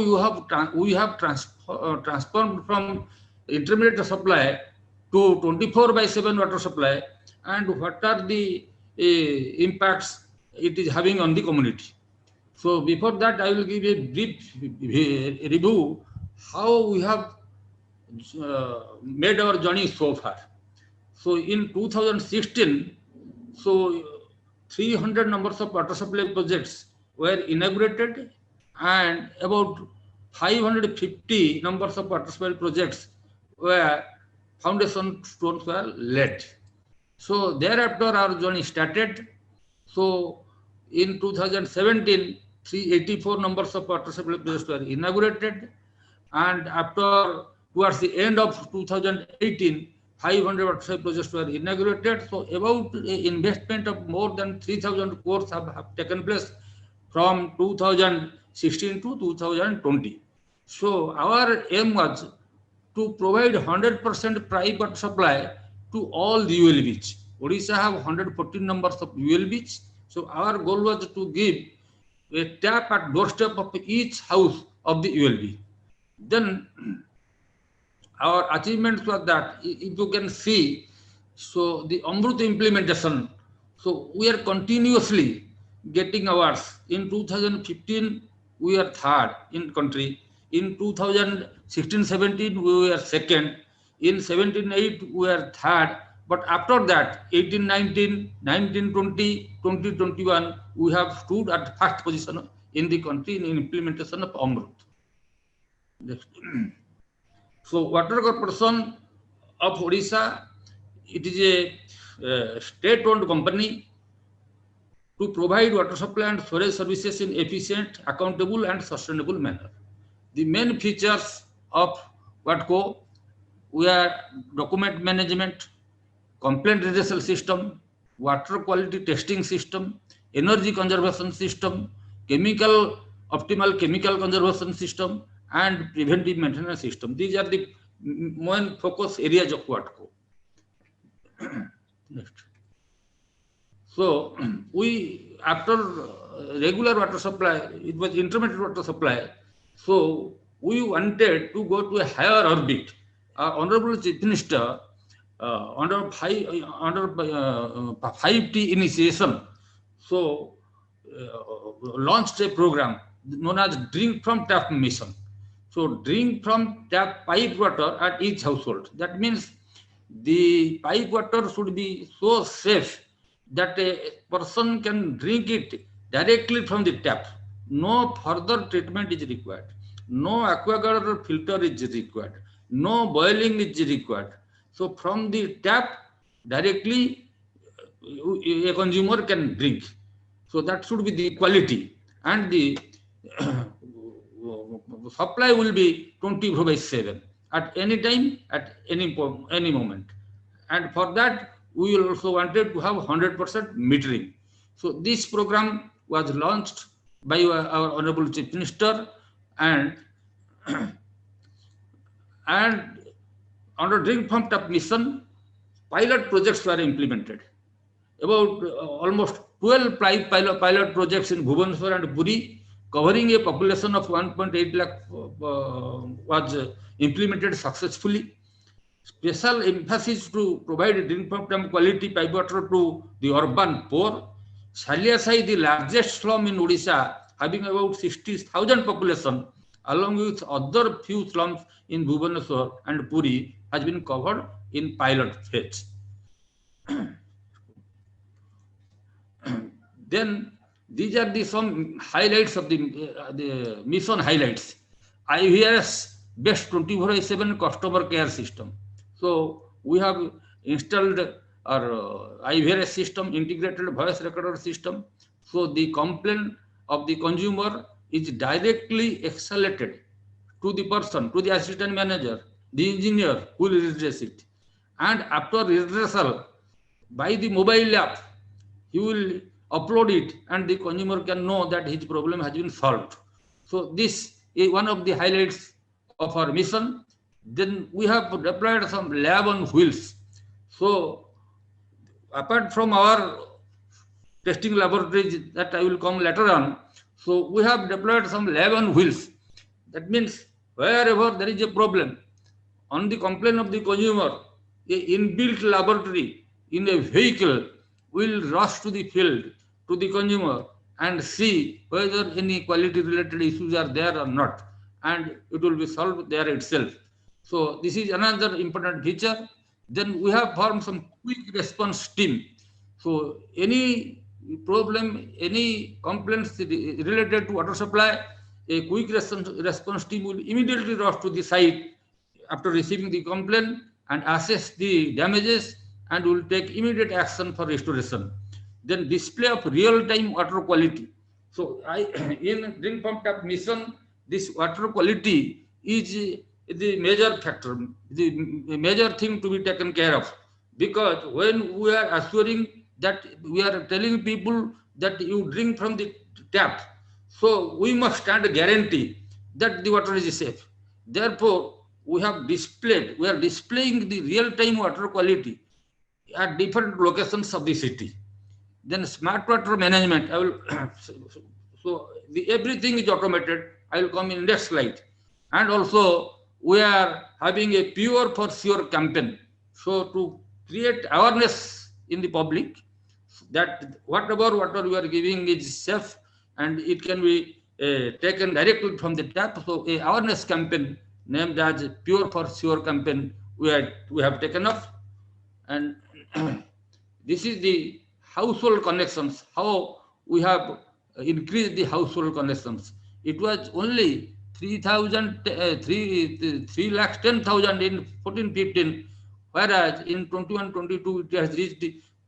we have transformed from intermediate supply to 24/7 water supply, and what are the impacts it is having on the community. So before that, I will give a brief review how we have made our journey so far. So in 2016, so 300 numbers of water supply projects were inaugurated, and about 550 numbers of water supply projects where foundation stones were laid. So thereafter our journey started. So in 2017, 384 numbers of water supply projects were inaugurated, and after towards the end of 2018, 500 water supply projects were inaugurated. So about investment of more than 3,000 crores have taken place from 2018 2016 to 2020. So our aim was to provide 100% private supply to all the ULBs. Odisha have 114 numbers of ULBs. So our goal was to give a tap at doorstep of each house of the ULB. Then our achievements were that, if you can see, so the Amrut implementation, so we are continuously getting awards. In 2015, we are third in country. In 2016-17, we were second. In 17-8, we are third. But after that, 18-19, 19-20, 20-21, we have stood at first position in the country in implementation of Amrut. Next. So Water Corporation of Odisha, it is a state-owned company to provide water supply and storage services in efficient, accountable and sustainable manner. The main features of WATCO were document management, complaint redressal system, water quality testing system, energy conservation system, optimal chemical conservation system, and preventive maintenance system. These are the main focus areas of WATCO. Next. So we, after regular water supply, it was intermittent water supply. So we wanted to go to a higher orbit. Our Honorable Chief Minister, under 5T initiation, so launched a program known as Drink from Tap Mission. So drink from tap pipe water at each household. That means the pipe water should be so safe that a person can drink it directly from the tap. No further treatment is required. No aquaguard or filter is required. No boiling is required. So from the tap directly a consumer can drink. So that should be the quality, and the supply will be 24/7 at any time, at any moment. And for that, we will also wanted to have 100% metering. So this program was launched by our Honorable Chief Minister, and under Drink from Tap Mission, pilot projects were implemented. About almost 12 pilot projects in Bhubaneswar and Puri, covering a population of 1.8 lakh was implemented successfully. Special emphasis to provide drink from tap quality pipe water to the urban poor. Saliasai, the largest slum in Odisha, having about 60,000 population, along with other few slums in Bhubaneswar and Puri, has been covered in pilot phase. Then these are some highlights of the mission highlights. IVRS based 24/7 customer care system. So we have installed our IVRS system, integrated voice recorder system. So the complaint of the consumer is directly escalated to the person, to the assistant manager, the engineer who will redress it. And after redressal, by the mobile app, he will upload it and the consumer can know that his problem has been solved. So this is one of the highlights of our mission. Then we have deployed some lab on wheels. So apart from our testing laboratories that I will come later on, so we have deployed some lab on wheels. That means wherever there is a problem, on the complaint of the consumer, a inbuilt laboratory in a vehicle will rush to the field, to the consumer, and see whether any quality related issues are there or not, and it will be solved there itself. So this is another important feature. Then we have formed some quick response team. So any problem, any complaints related to water supply, a quick response team will immediately rush to the site after receiving the complaint and assess the damages and will take immediate action for restoration. Then display of real-time water quality. So in Drink from Tap mission, this water quality is the major factor, the major thing to be taken care of. Because when we are assuring that we are telling people that you drink from the tap, So we must stand a guarantee that the water is safe. Therefore, we are displaying the real-time water quality at different locations of the city. Then smart water management, I will so everything is automated. I will come in next slide. And also we are having a pure for sure campaign. So to create awareness in the public that whatever water we are giving is safe and it can be taken directly from the tap. So a awareness campaign named as Pure for Sure campaign we have taken up. And this is the household connections, how we have increased the household connections. It was only 3,10,000 in 14-15, whereas in 21-22 it has reached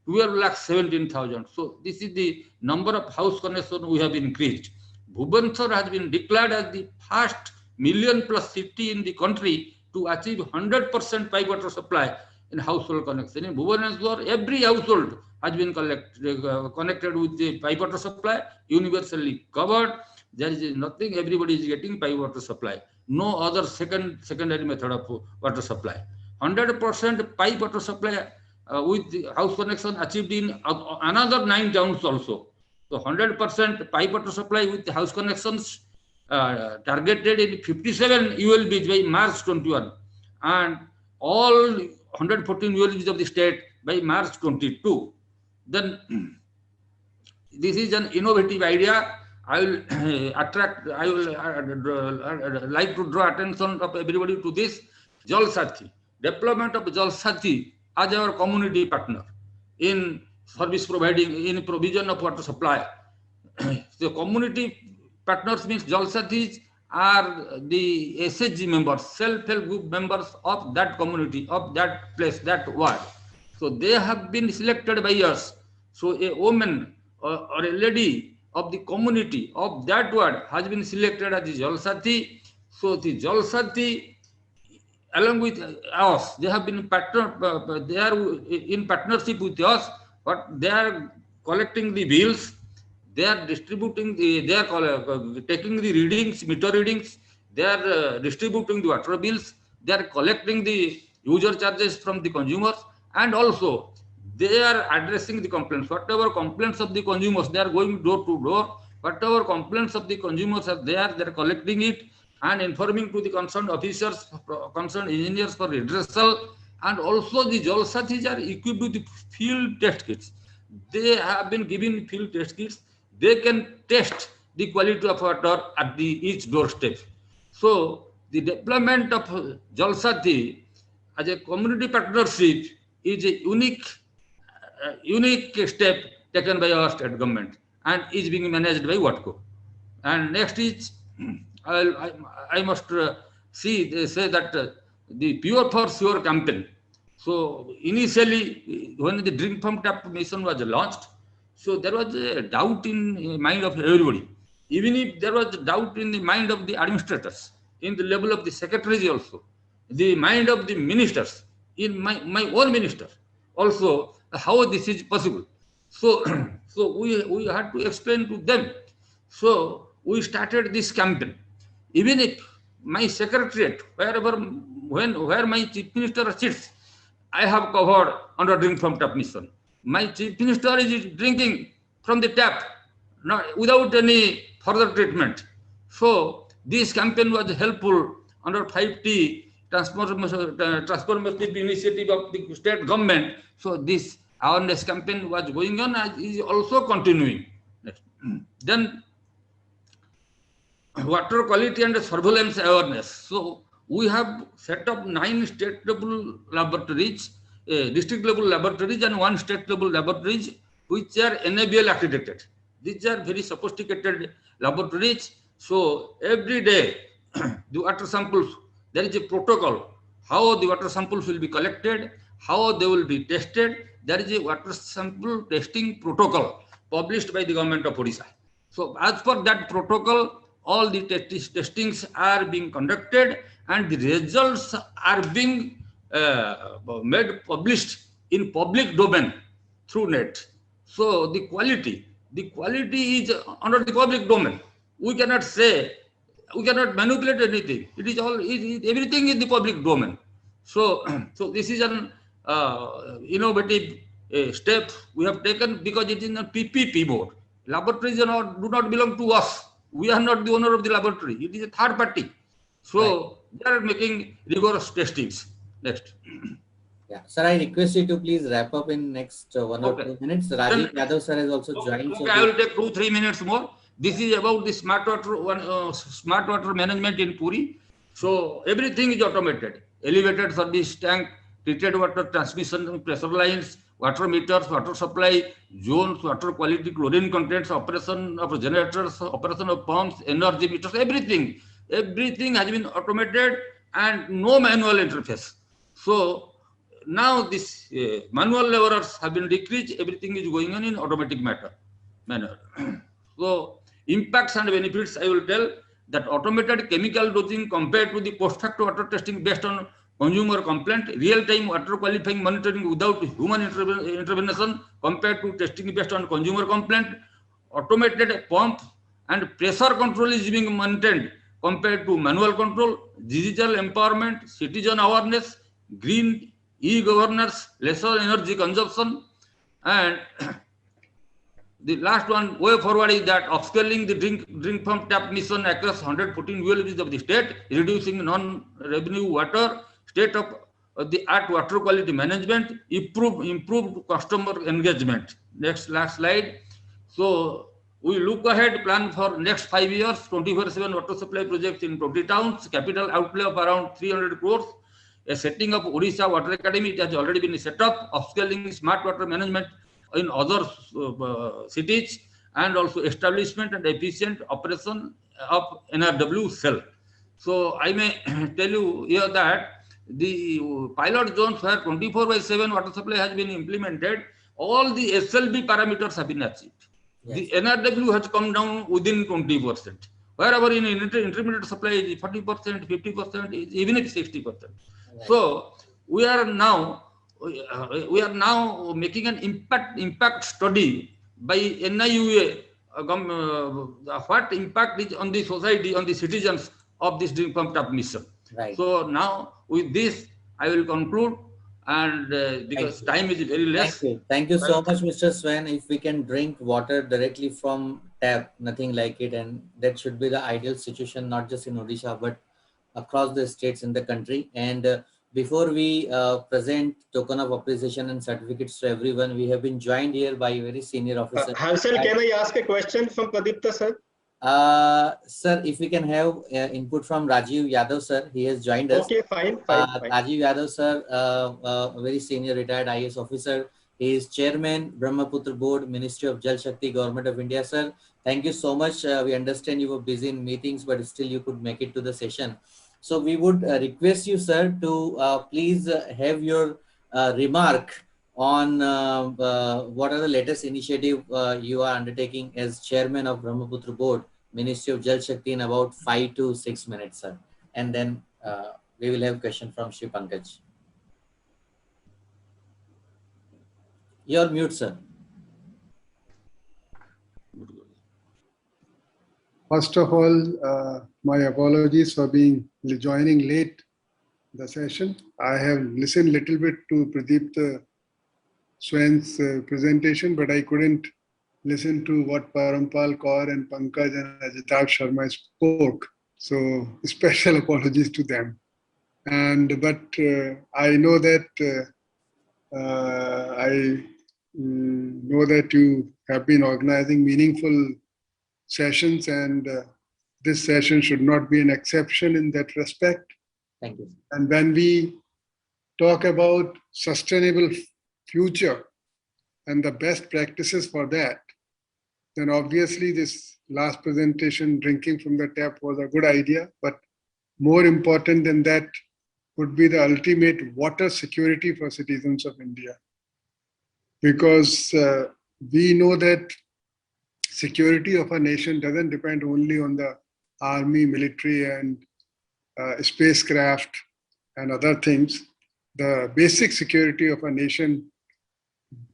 12,17,000. So this is the number of house connections we have increased. Bhubaneswar has been declared as the first million-plus city in the country to achieve 100% pipe water supply in household connection. In Bhubaneswar, every household has been connected with the pipe water supply, universally covered. There is nothing, everybody is getting pipe water supply. No other secondary method of water supply. 100% pipe water supply with the house connection achieved in another 9 towns also. So 100% pipe water supply with the house connections targeted in 57 ULBs by March 21 and all 114 ULBs of the state by March 22. Then this is an innovative idea. I will like to draw attention of everybody to this. Jal Sathi, development of Jal Sathi as our community partner in service providing, in provision of water supply. The community partners means Jal Sathis are the SHG members, self-help group members of that community, of that place, that ward. So they have been selected by us. So a woman or a lady of the community of that ward has been selected as the Jal Sathi. So the Jal Sathi, along with us, they have been they are in partnership with us, but they are collecting the bills. They are distributing they are taking the readings, meter readings. They are distributing the water bills. They are collecting the user charges from the consumers, and also they are addressing the complaints. Whatever complaints of the consumers, they are going door to door. Whatever complaints of the consumers are there, they are collecting it and informing to the concerned officers, concerned engineers for redressal. And also the Jal Sathis are equipped with the field test kits. They have been given field test kits. They can test the quality of water at each doorstep. So the deployment of Jal Sathi as a community partnership is a unique step taken by our state government and is being managed by WATCO. And next is, I must say that the Pure for Sure campaign. So initially, when the drink from tap mission was launched, so there was a doubt in the mind of everybody. Even if there was a doubt in the mind of the administrators, in the level of the secretaries also, the mind of the ministers, in my own minister also, how this is possible. So, so we had to explain to them. So we started this campaign. Even if my secretariat, where my chief minister sits, I have covered under drink from tap mission. My chief minister is drinking from the tap, not without any further treatment. So this campaign was helpful under 5T transformative initiative of the state government. So this awareness campaign was going on and is also continuing. Then water quality and surveillance awareness. So we have set up 9 state level laboratories, district level laboratories and 1 state level laboratories which are NABL accredited. These are very sophisticated laboratories. So every day the water samples, there is a protocol how the water samples will be collected, how they will be tested. There is a water sample testing protocol published by the government of Odisha. So as per that protocol, all the testings are being conducted and the results are being made published in public domain through net. So the quality is under the public domain. we cannot say, we cannot manipulate anything. It is all, everything in the public domain. So, so this is an innovative step we have taken because it is a PPP board. Laboratories do not belong to us. We are not the owner of the laboratory. It is a third party. So they are making rigorous testings. Next. Yeah, sir, I request you to please wrap up in next 1 or 2 minutes. Rajiv Yadav sir has also joined. Okay, I will take 2-3 minutes more. This is about the smart water management in Puri. So everything is automated. Elevated service tank, treated water transmission, pressure lines, water meters, water supply zones, water quality, chlorine contents, operation of generators, operation of pumps, energy meters, everything has been automated and no manual interface. So now this manual laborers have been decreased. Everything is going on in automatic manner. So impacts and benefits, I will tell that automated chemical dosing compared to the post-facto water testing based on consumer complaint, real-time water qualifying monitoring without human intervention compared to testing based on consumer complaint, automated pump and pressure control is being maintained compared to manual control, digital empowerment, citizen awareness, green e-governance, lesser energy consumption, and the last one, way forward, is that upscaling the drink from tap mission across 114 ULBs of the state, reducing non-revenue water, state of the art water quality management, improved customer engagement. Last slide. So we look ahead, plan for next 5 years, 24/7 water supply projects in 20 towns, capital outlay of around 300 crores, a setting of Odisha Water Academy, it has already been set up, upscaling smart water management in other cities, and also establishment and efficient operation of NRW cell. So I may tell you here that the pilot zones where 24/7 water supply has been implemented, all the SLB parameters have been achieved. Yes. The NRW has come down within 20%. Wherever in intermediate supply is 40%, 50%, even if 60%. Right. So we are now making an impact study by NIUA, what impact is on the society, on the citizens of this drink pump tap mission. Right. So now with this, I will conclude, and because time is very less. Thank you so much, Mr. Swain. If we can drink water directly from tap, nothing like it, and that should be the ideal situation, not just in Odisha, but across the states in the country. And before we present token of appreciation and certificates to everyone, we have been joined here by a very senior officer. Hansel, can I ask a question from Pradipta, sir? Sir, if we can have input from Rajiv Yadav, sir. He has joined us. Okay, fine. Rajiv Yadav, sir, a very senior retired IAS officer. He is Chairman, Brahmaputra Board, Ministry of Jal Shakti, Government of India, sir. Thank you so much. We understand you were busy in meetings, but still you could make it to the session. So we would request you, sir, to please have your remark on what are the latest initiative you are undertaking as Chairman of Brahmaputra Board, Ministry of Jal Shakti, in about 5 to 6 minutes, sir. And then we will have a question from Shri Pankaj. You're mute, sir. First of all, my apologies for joining late the session. I have listened a little bit to Pradeep Swain's presentation, but I couldn't listen to what Parampal Kaur and Pankaj and Ajitab Sharma spoke. So special apologies to them. But I know that you have been organizing meaningful sessions, and this session should not be an exception in that respect. Thank you. And when we talk about sustainable future and the best practices for that, then obviously this last presentation, drinking from the tap, was a good idea. But more important than that would be the ultimate water security for citizens of India. Because we know that security of a nation doesn't depend only on the army, military, and spacecraft and other things. The basic security of a nation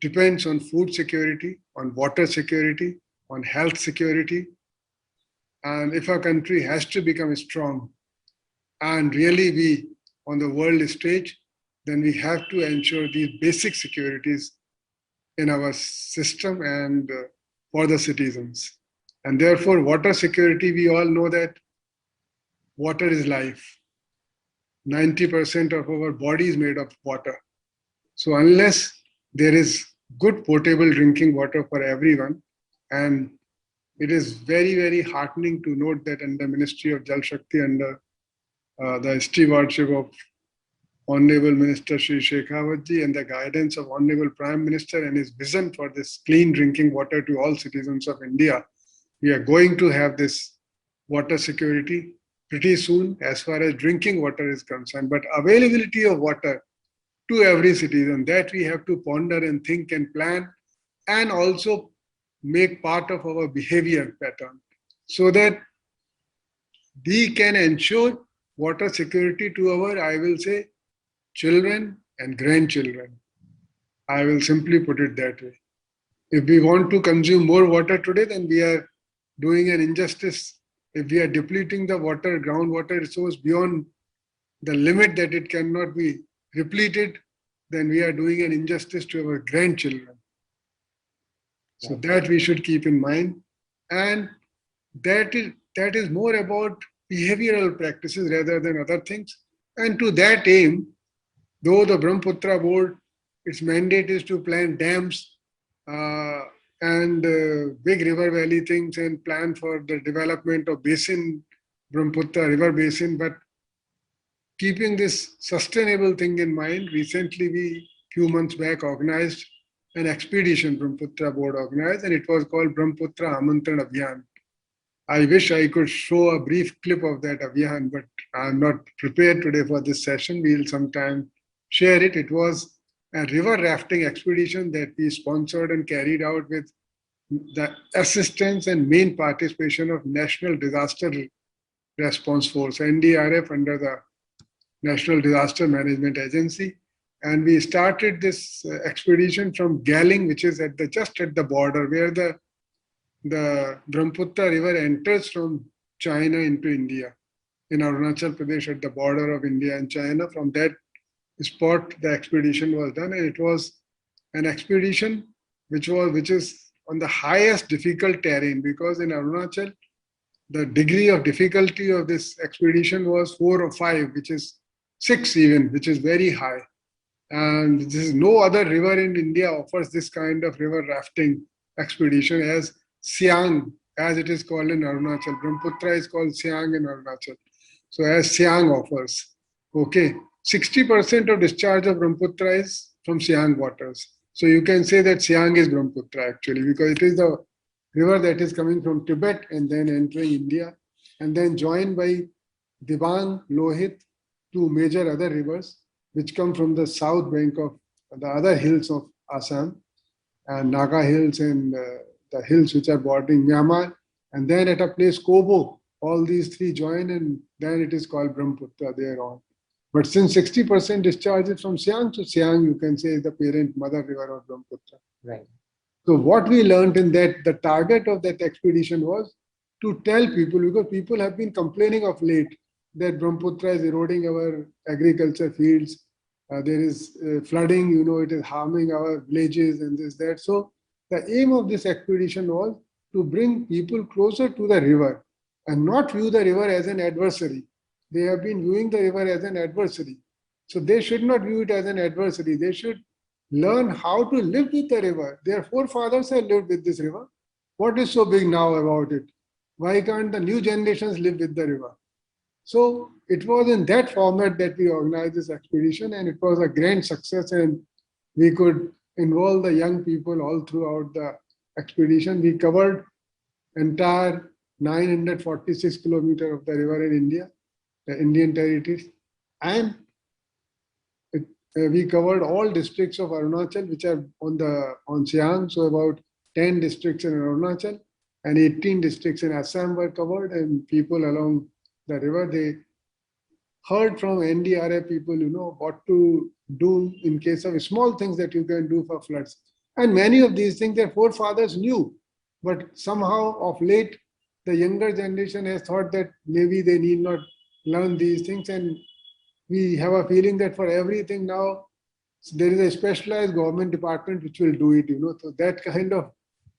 depends on food security, on water security, on health security, And if a country has to become strong and really be on the world stage, then we have to ensure these basic securities in our system and for the citizens. And therefore, water security, we all know that water is life. 90% of our body is made of water. So unless there is good potable drinking water for everyone, and it is very, very heartening to note that under Ministry of Jal Shakti, under the stewardship of Honorable Minister Shri Shekhawat ji and the guidance of Honorable Prime Minister and his vision for this clean drinking water to all citizens of India, we are going to have this water security pretty soon as far as drinking water is concerned. But availability of water to every citizen, that we have to ponder and think and plan, and also make part of our behavior pattern so that we can ensure water security to our, I will say, children and grandchildren. I will simply put it that way. If we want to consume more water today, then we are doing an injustice. If we are depleting the water, groundwater resource beyond the limit that it cannot be repleted, then we are doing an injustice to our grandchildren. So that we should keep in mind. And that is more about behavioral practices rather than other things. And to that aim, though the Brahmaputra board, its mandate is to plan dams and big river valley things and plan for the development of basin, Brahmaputra river basin, but keeping this sustainable thing in mind, recently we, few months back, organized an expedition Brahmaputra board organized, and it was called Brahmaputra Amantran Abhiyan. I wish I could show a brief clip of that Abhiyan, but I'm not prepared today for this session. We'll sometime share it. It was a river rafting expedition that we sponsored and carried out with the assistance and main participation of National Disaster Response Force, NDRF, under the National Disaster Management Agency. And we started this expedition from Galing, which is at just at the border where the Brahmaputra river enters from China into India, in Arunachal Pradesh at the border of India and China. From that spot, the expedition was done, and it was an expedition which is on the highest difficult terrain, because in Arunachal, the degree of difficulty of this expedition was 4 or 5, which is 6 even, which is very high. And this is no other river in India offers this kind of river rafting expedition as Siang, as it is called in Arunachal. Brahmaputra is called Siang in Arunachal. So as Siang offers, okay, 60% of discharge of Brahmaputra is from Siang waters. So you can say that Siang is Brahmaputra actually, because it is the river that is coming from Tibet and then entering India, and then joined by Dibang, Lohit, 2 major other rivers, which come from the south bank of the other hills of Assam, and Naga Hills and the hills which are bordering Myanmar. And then at a place, Kobo, all these 3 join, and then it is called Brahmaputra thereon. But since 60% discharge is from Siang, so Siang, you can say, is the parent mother river of Brahmaputra. Right. So what we learned in that, the target of that expedition was to tell people, because people have been complaining of late that Brahmaputra is eroding our agriculture fields. There is flooding, it is harming our villages and this, that. So the aim of this expedition was to bring people closer to the river and not view the river as an adversary. They have been viewing the river as an adversary. So they should not view it as an adversary. They should learn how to live with the river. Their forefathers have lived with this river. What is so big now about it? Why can't the new generations live with the river? So it was in that format that we organized this expedition, and it was a grand success, and we could involve the young people all throughout the expedition. We covered entire 946 kilometers of the river in India, the Indian territories, and we covered all districts of Arunachal, which are on Siang. So about 10 districts in Arunachal and 18 districts in Assam were covered, and people along the river, they heard from NDRF people, what to do in case of small things that you can do for floods. And many of these things their forefathers knew, but somehow of late, the younger generation has thought that maybe they need not learn these things, and we have a feeling that for everything now, there is a specialized government department which will do it,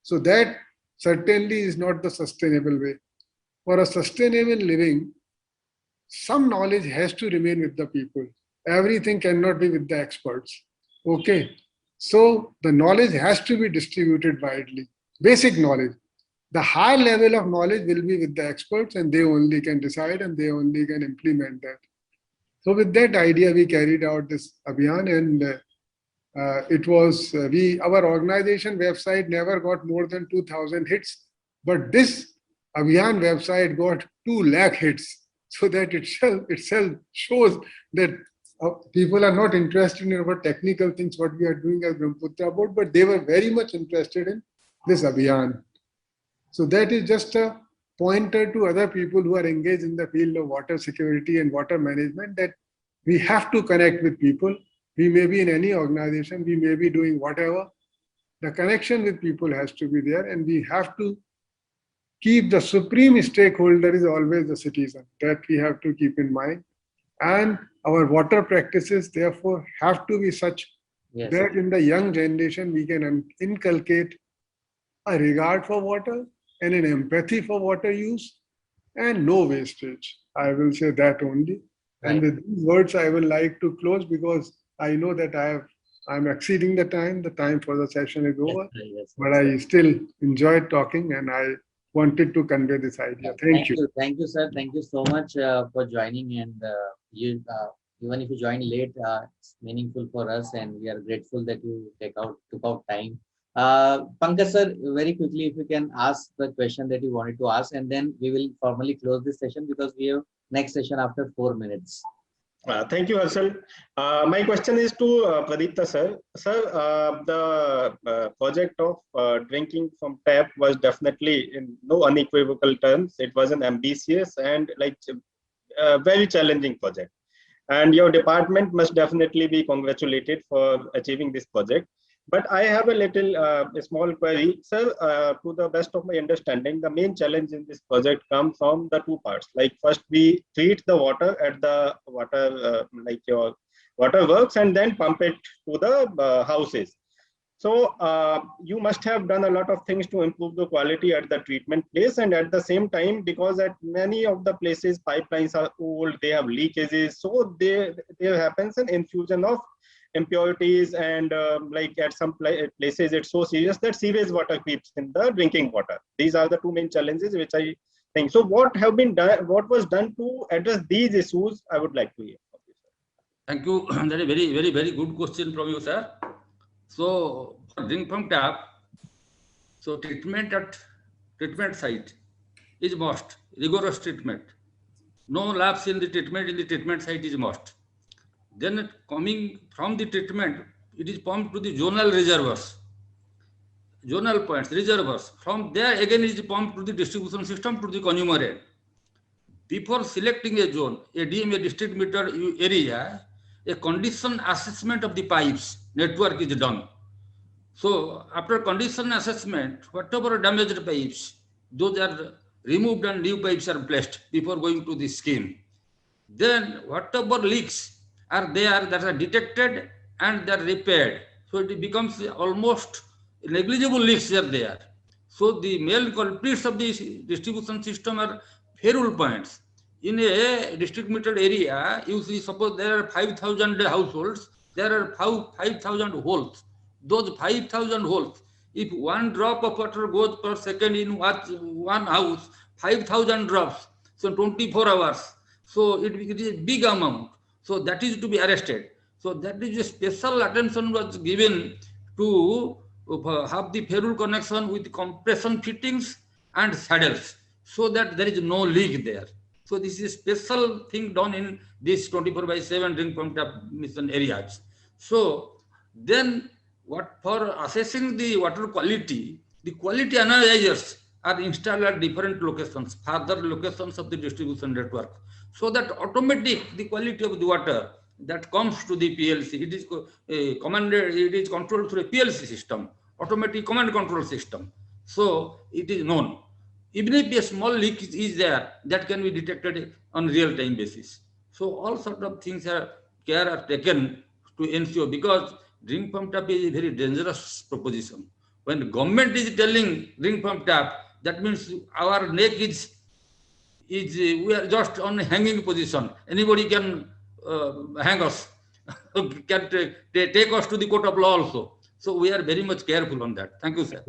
so that certainly is not the sustainable way. For a sustainable living, some knowledge has to remain with the people. Everything cannot be with the experts. Okay. So the knowledge has to be distributed widely. Basic knowledge. The high level of knowledge will be with the experts, and they only can decide and they only can implement that. So with that idea, we carried out this Abhiyan, and our organization website never got more than 2,000 hits, but this Abhiyan website got 2 lakh hits. So that itself shows that people are not interested in our technical things, what we are doing as Brahmaputra Board, but they were very much interested in this Abhiyan. So that is just a pointer to other people who are engaged in the field of water security and water management, that we have to connect with people. We may be in any organization, we may be doing whatever. The connection with people has to be there, and we have to keep the supreme stakeholder is always the citizen. That we have to keep in mind. And our water practices, therefore, have to be such that in the young generation we can inculcate a regard for water and an empathy for water use and no wastage. I will say that only. Right. And with these words, I will like to close, because I know that I'm exceeding the time. The time for the session is over. But I still enjoyed talking, and I wanted to convey this idea. Thank you. Thank you, sir. Thank you so much for joining. And even if you joined late, it's meaningful for us, and we are grateful that you took out time. Pankaj sir, very quickly, if you can ask the question that you wanted to ask, and then we will formally close this session, because we have next session after 4 minutes. Thank you, Harshal. My question is to Pradipta sir. Sir, the project of drinking from tap was definitely in no unequivocal terms. It was an ambitious and very challenging project. And your department must definitely be congratulated for achieving this project. But I have a small query, sir. To the best of my understanding, the main challenge in this project comes from the 2 parts. Like, first we treat the water at the your water works, and then pump it to the houses. So you must have done a lot of things to improve the quality at the treatment place, and at the same time, because at many of the places pipelines are old, they have leakages, so there happens an infusion of impurities, and at some places it's so serious that sewage water creeps in the drinking water. These are the 2 main challenges which I think. So what was done to address these issues? I would like to hear. Thank you. That is a very, very, very good question from you, sir. So for drink from tap, so treatment at treatment site is must, rigorous treatment. No lapse in the treatment site is must. Then coming from the treatment, it is pumped to the zonal reservoirs, zonal points, reservoirs. From there again it is pumped to the distribution system to the consumer end. Before selecting a zone, a DMA district meter area, a condition assessment of the pipes network is done. So after condition assessment, whatever damaged pipes, those are removed and new pipes are placed before going to the scheme. Then whatever leaks are there that are detected and they are repaired. So it becomes almost negligible leaks are there. So the main culprits of the distribution system are ferrule points. In a district metered area, you see, suppose there are 5,000 households, there are 5,000 holes. Those 5,000 holes, if 1 drop of water goes per second in one house, 5,000 drops, so 24 hours. So it is a big amount. So that is to be arrested. So that is a special attention was given to have the ferrule connection with compression fittings and saddles, so that there is no leak there. So this is a special thing done in this 24/7 drink from tap mission areas. So then what for assessing the water quality, the quality analyzers are installed at different locations, further locations of the distribution network, so that automatic the quality of the water that comes to the PLC, it is commanded, it is controlled through a PLC system, automatic command control system. So it is known. even if a small leak is there, that can be detected on real-time basis. So all sort of things care are taken to ensure, because drink pump tap is a very dangerous proposition. When government is telling drink pump tap, that means our neck is we are just on hanging position. Anybody can hang us, can take us to the court of law also. So we are very much careful on that. Thank you, sir.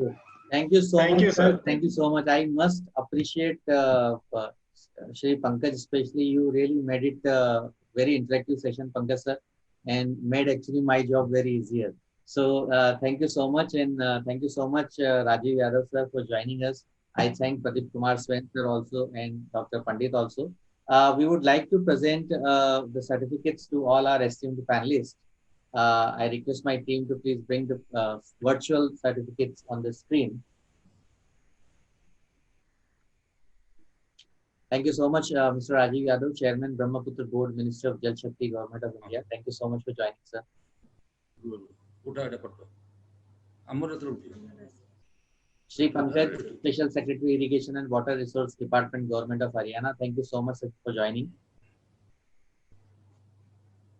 Thank you so Thank much, you, sir. Thank you so much. I must appreciate Shri Pankaj, especially you really made it a very interactive session, Pankaj sir, and made actually my job very easier. So thank you so much, and thank you so much, Rajiv Yadav sir, for joining us. I thank Pradeep Kumar Swen sir also and Dr. Pandit also. We would like to present the certificates to all our esteemed panelists. I request my team to please bring the virtual certificates on the screen. Thank you so much, Mr. Rajiv Yadav, Chairman, Brahmaputra Board, Minister of Jal Shakti, Government of India. Thank you so much for joining, sir. Shri Pankaj, Special Secretary, Irrigation and Water Resource Department, Government of Haryana. Thank you so much for joining.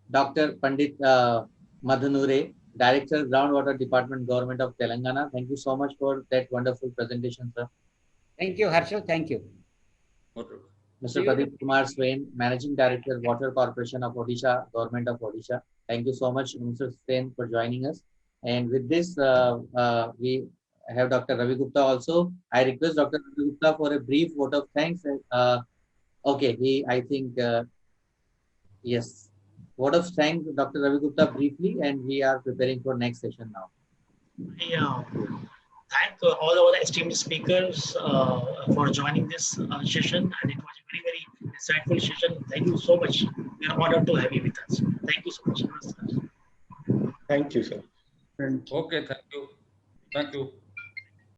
Dr. Pandit Madhunure, Director, Groundwater Department, Government of Telangana. Thank you so much for that wonderful presentation, sir. Thank you, Harshal. Thank you. Mr. Pradeep Kumar Swain, Managing Director, Water Corporation of Odisha, Government of Odisha. Thank you so much, Mr. Swain, for joining us. And with this, we have Dr. Ravi Gupta also. I request Dr. Ravi Gupta for a brief vote of thanks. Okay, I think, yes. Vote of thanks, Dr. Ravi Gupta, briefly, and we are preparing for next session now. Yeah. Thank all our esteemed speakers for joining this session, and it was a very, very insightful session. Thank you so much. We are honored to have you with us. Thank you so much. Thank you, sir. Okay, thank you. Thank you.